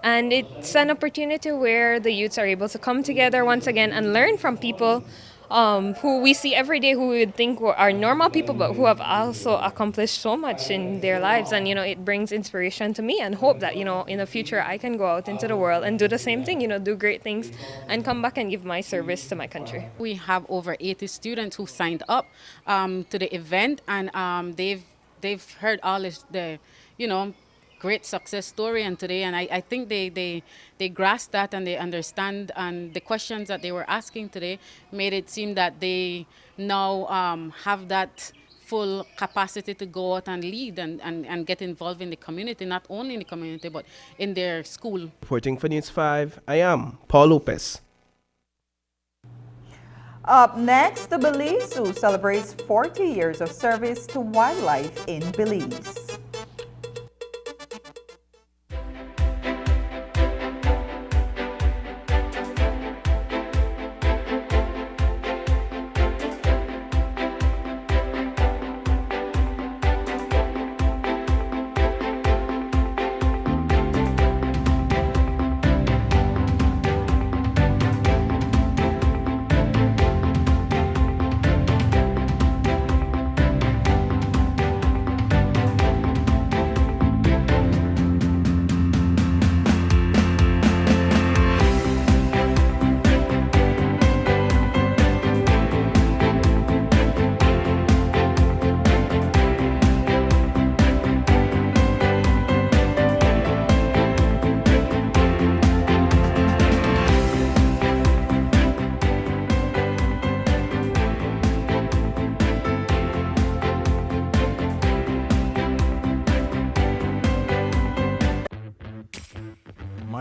And it's an opportunity where the youths are able to come together once again and learn from people who we see every day, who we would think are normal people, but who have also accomplished so much in their lives. And, it brings inspiration to me and hope that, in the future I can go out into the world and do the same thing, do great things and come back and give my service to my country. We have over 80 students who signed up to the event, and they've heard all the, great success story and today, and I think they grasp that and they understand, and the questions that they were asking today made it seem that they now have that full capacity to go out and lead and get involved in the community, not only in the community but in their school. Reporting for News 5, I am Paul Lopez. Up next, the Belize Zoo celebrates 40 years of service to wildlife in Belize.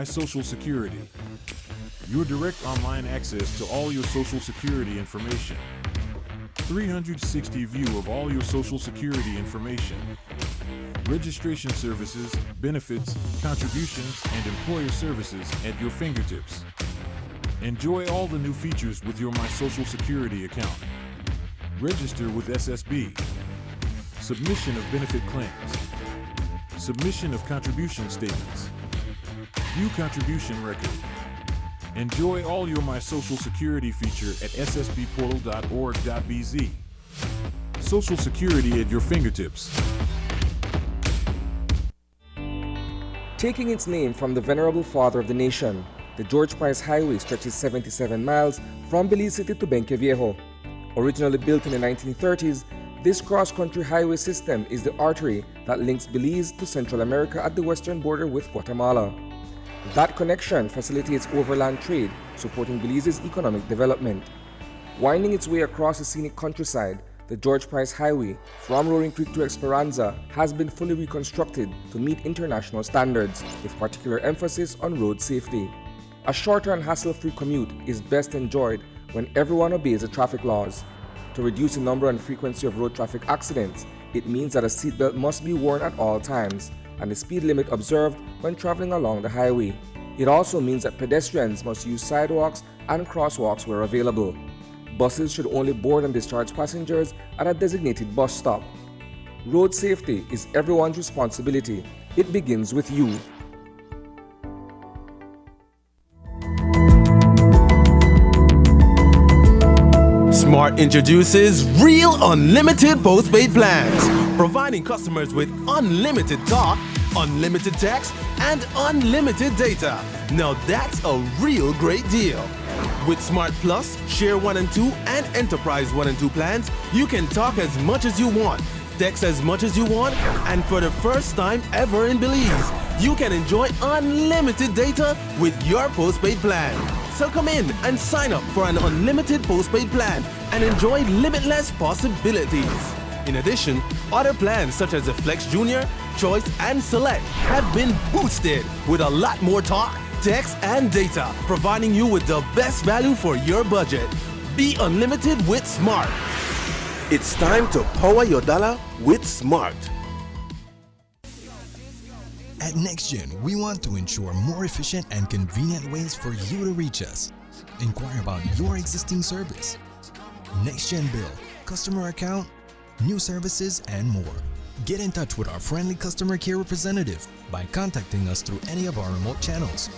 Social Security. Your direct online access to all your Social Security information. 360 view of all your Social Security information. Registration services, benefits, contributions, and employer services at your fingertips. Enjoy all the new features with your My Social Security account. Register with SSB. Submission of benefit claims. Submission of contribution statements. View contribution record. Enjoy all your My Social Security feature at ssbportal.org.bz. Social Security at your fingertips. Taking its name from the venerable father of the nation, the George Price Highway stretches 77 miles from Belize City to Benque Viejo. Originally built in the 1930s, this cross-country highway system is the artery that links Belize to Central America at the western border with Guatemala. That connection facilitates overland trade, supporting Belize's economic development. Winding its way across the scenic countryside, the George Price Highway from Roaring Creek to Esperanza has been fully reconstructed to meet international standards, with particular emphasis on road safety. A shorter and hassle-free commute is best enjoyed when everyone obeys the traffic laws. To reduce the number and frequency of road traffic accidents, it means that a seatbelt must be worn at all times, and the speed limit observed when traveling along the highway. It also means that pedestrians must use sidewalks and crosswalks where available. Buses should only board and discharge passengers at a designated bus stop. Road safety is everyone's responsibility. It begins with you. Smart introduces Real Unlimited Postpaid Plans, providing customers with unlimited talk, unlimited text, and unlimited data. Now that's a real great deal. With Smart Plus, Share 1 and 2, and Enterprise 1 and 2 plans, you can talk as much as you want, text as much as you want, and for the first time ever in Belize, you can enjoy unlimited data with your postpaid plan. So come in and sign up for an unlimited postpaid plan and enjoy limitless possibilities. In addition, other plans such as the Flex Junior, Choice, and Select have been boosted with a lot more talk, text, and data, providing you with the best value for your budget. Be unlimited with Smart. It's time to power your dollar with Smart. At NextGen, we want to ensure more efficient and convenient ways for you to reach us. Inquire about your existing service, NextGen bill, customer account, new services, and more. Get in touch with our friendly customer care representative by contacting us through any of our remote channels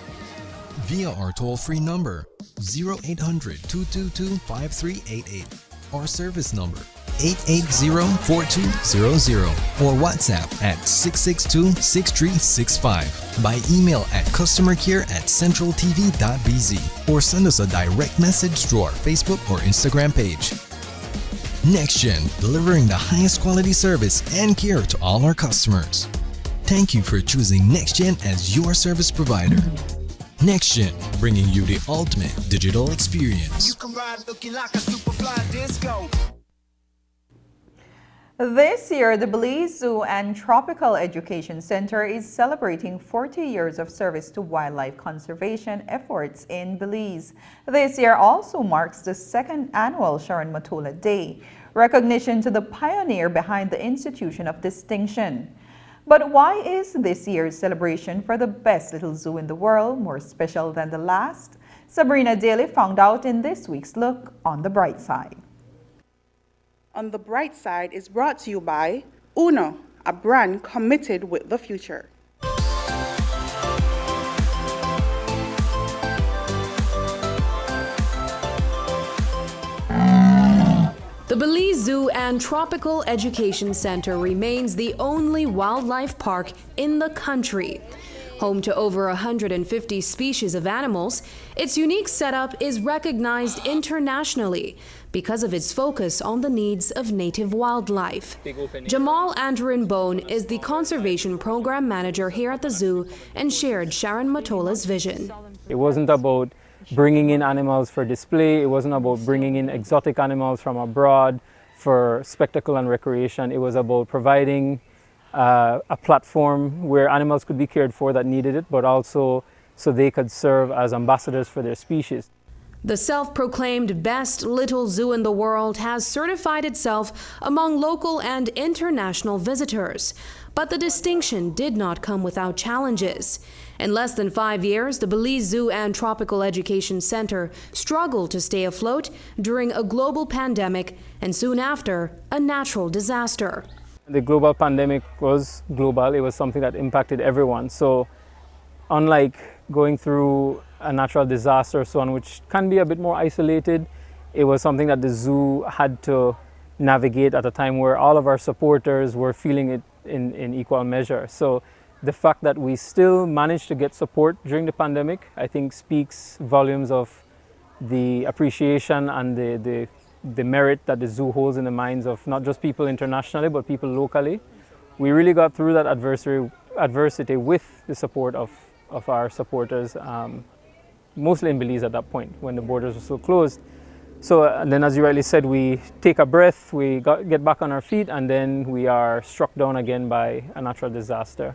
via our toll-free number 0800-222-5388, our service number 880-4200, or WhatsApp at 662-6365, by email at customercare@centraltv.bz, or send us a direct message through our Facebook or Instagram page. NextGen, delivering the highest quality service and care to all our customers. Thank you for choosing NextGen as your service provider. NextGen, bringing you the ultimate digital experience. You can ride looking like a superfly disco. This year, the Belize Zoo and Tropical Education Center is celebrating 40 years of service to wildlife conservation efforts in Belize. This year also marks the second annual Sharon Mottola Day, recognition to the pioneer behind the institution of distinction. But why is this year's celebration for the best little zoo in the world more special than the last? Sabrina Daly found out in this week's Look on the Bright Side. On the Bright Side is brought to you by Uno, a brand committed with the future. The Belize Zoo and Tropical Education Center remains the only wildlife park in the country. Home to over 150 species of animals, its unique setup is recognized internationally because of its focus on the needs of native wildlife. Jamal Andrew Bone is the Conservation Program Manager here at the zoo and shared Sharon Mottola's vision. It wasn't about bringing in animals for display, it wasn't about bringing in exotic animals from abroad for spectacle and recreation. It was about providing a platform where animals could be cared for that needed it, but also so they could serve as ambassadors for their species. The self-proclaimed best little zoo in the world has certified itself among local and international visitors. But the distinction did not come without challenges. In less than 5 years, the Belize Zoo and Tropical Education Center struggled to stay afloat during a global pandemic and soon after, a natural disaster. The global pandemic was global. It was something that impacted everyone. So unlike going through a natural disaster, so on, which can be a bit more isolated, it was something that the zoo had to navigate at a time where all of our supporters were feeling it in equal measure. So the fact that we still managed to get support during the pandemic, I think speaks volumes of the appreciation and the merit that the zoo holds in the minds of not just people internationally, but people locally. We really got through that adversity with the support of our supporters, mostly in Belize at that point when the borders were so closed. So and then, as you rightly said, we take a breath, we get back on our feet, and then we are struck down again by a natural disaster.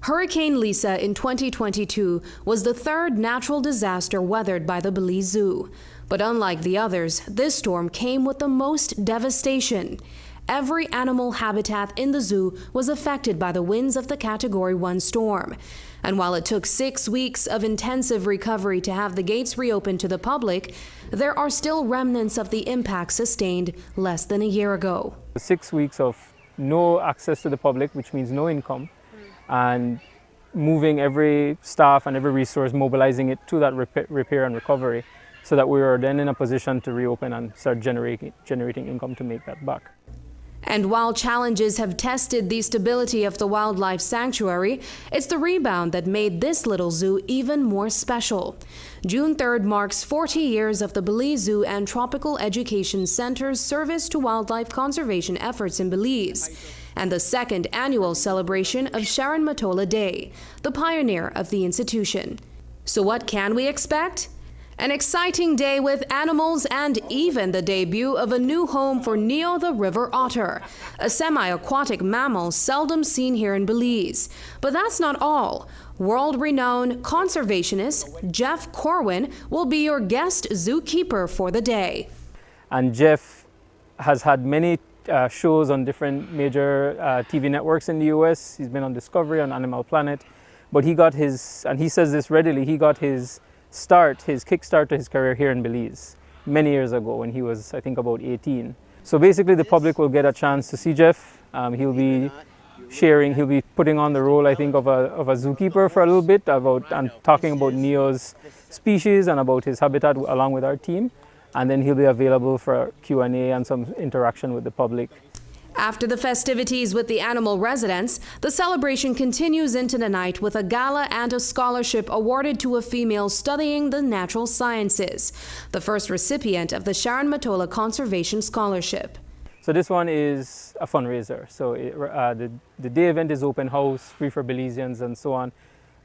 Hurricane Lisa in 2022 was the third natural disaster weathered by the Belize Zoo. But unlike the others, this storm came with the most devastation. Every animal habitat in the zoo was affected by the winds of the Category 1 storm. And while it took 6 weeks of intensive recovery to have the gates reopened to the public, there are still remnants of the impact sustained less than a year ago. 6 weeks of no access to the public, which means no income, and moving every staff and every resource, mobilizing it to that repair and recovery, so that we were then in a position to reopen and start generating income to make that back. And while challenges have tested the stability of the wildlife sanctuary, it's the rebound that made this little zoo even more special. June 3rd marks 40 years of the Belize Zoo and Tropical Education Center's service to wildlife conservation efforts in Belize, and the second annual celebration of Sharon Matola Day, the pioneer of the institution. So what can we expect? An exciting day with animals and even the debut of a new home for Neo the river otter, a semi-aquatic mammal seldom seen here in Belize. But that's not all. World-renowned conservationist Jeff Corwin will be your guest zookeeper for the day. And Jeff has had many shows on different major TV networks in the US. He's been on Discovery, on Animal Planet. But he got his, and he says this readily, he got his kickstart to his career here in Belize many years ago when he was, I think, about 18. So basically the public will get a chance to see Jeff. He'll be putting on the role, I think, of a zookeeper for a little bit, and talking about Neo's species and about his habitat along with our team. And then he'll be available for Q&A and some interaction with the public. After the festivities with the animal residents, the celebration continues into the night with a gala and a scholarship awarded to a female studying the natural sciences, the first recipient of the Sharon Matola Conservation Scholarship. So this one is a fundraiser. So the day event is open house, free for Belizeans and so on.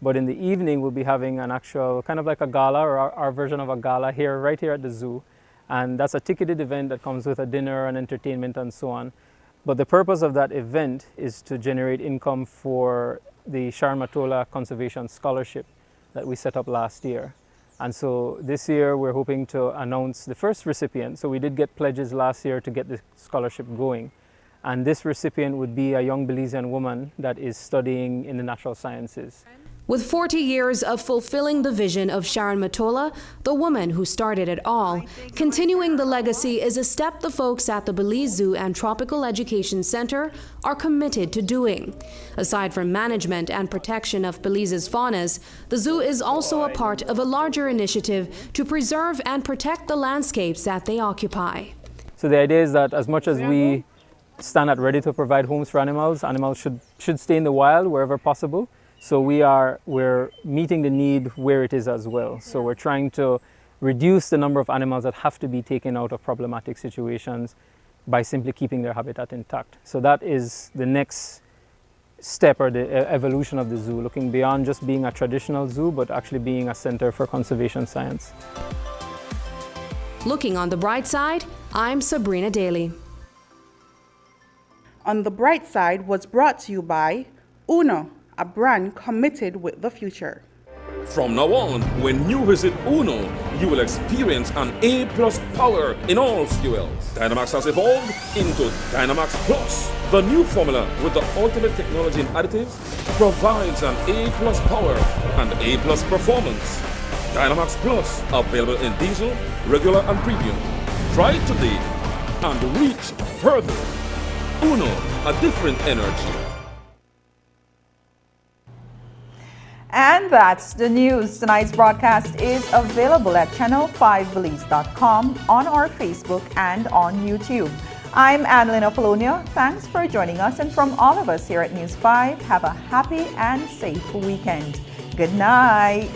But in the evening, we'll be having an actual, kind of like a gala, or our version of a gala here, right here at the zoo. And that's a ticketed event that comes with a dinner and entertainment and so on. But the purpose of that event is to generate income for the Sharon Matola Conservation Scholarship that we set up last year. And so this year we're hoping to announce the first recipient. So we did get pledges last year to get the scholarship going. And this recipient would be a young Belizean woman that is studying in the natural sciences. With 40 years of fulfilling the vision of Sharon Matola, the woman who started it all, continuing the legacy is a step the folks at the Belize Zoo and Tropical Education Center are committed to doing. Aside from management and protection of Belize's faunas, the zoo is also a part of a larger initiative to preserve and protect the landscapes that they occupy. So the idea is that as much as we stand at ready to provide homes for animals, animals should stay in the wild wherever possible. So we're meeting the need where it is as well. So we're trying to reduce the number of animals that have to be taken out of problematic situations by simply keeping their habitat intact. So that is the next step, or the evolution of the zoo, looking beyond just being a traditional zoo, but actually being a center for conservation science. Looking on the bright side, I'm Sabrina Daly. On the Bright Side was brought to you by Uno, a brand committed with the future. From now on, when you visit Uno, you will experience an A+ power in all fuels. Dynamax has evolved into Dynamax Plus. The new formula with the ultimate technology and additives provides an A+ power and A+ performance. Dynamax Plus, available in diesel, regular and premium. Try it today and reach further. Uno, a different energy. And that's the news. Tonight's broadcast is available at channel5belize.com, on our Facebook and on YouTube. I'm Annalyn Apollonia. Thanks for joining us, and from all of us here at News 5, have a happy and safe weekend. Good night.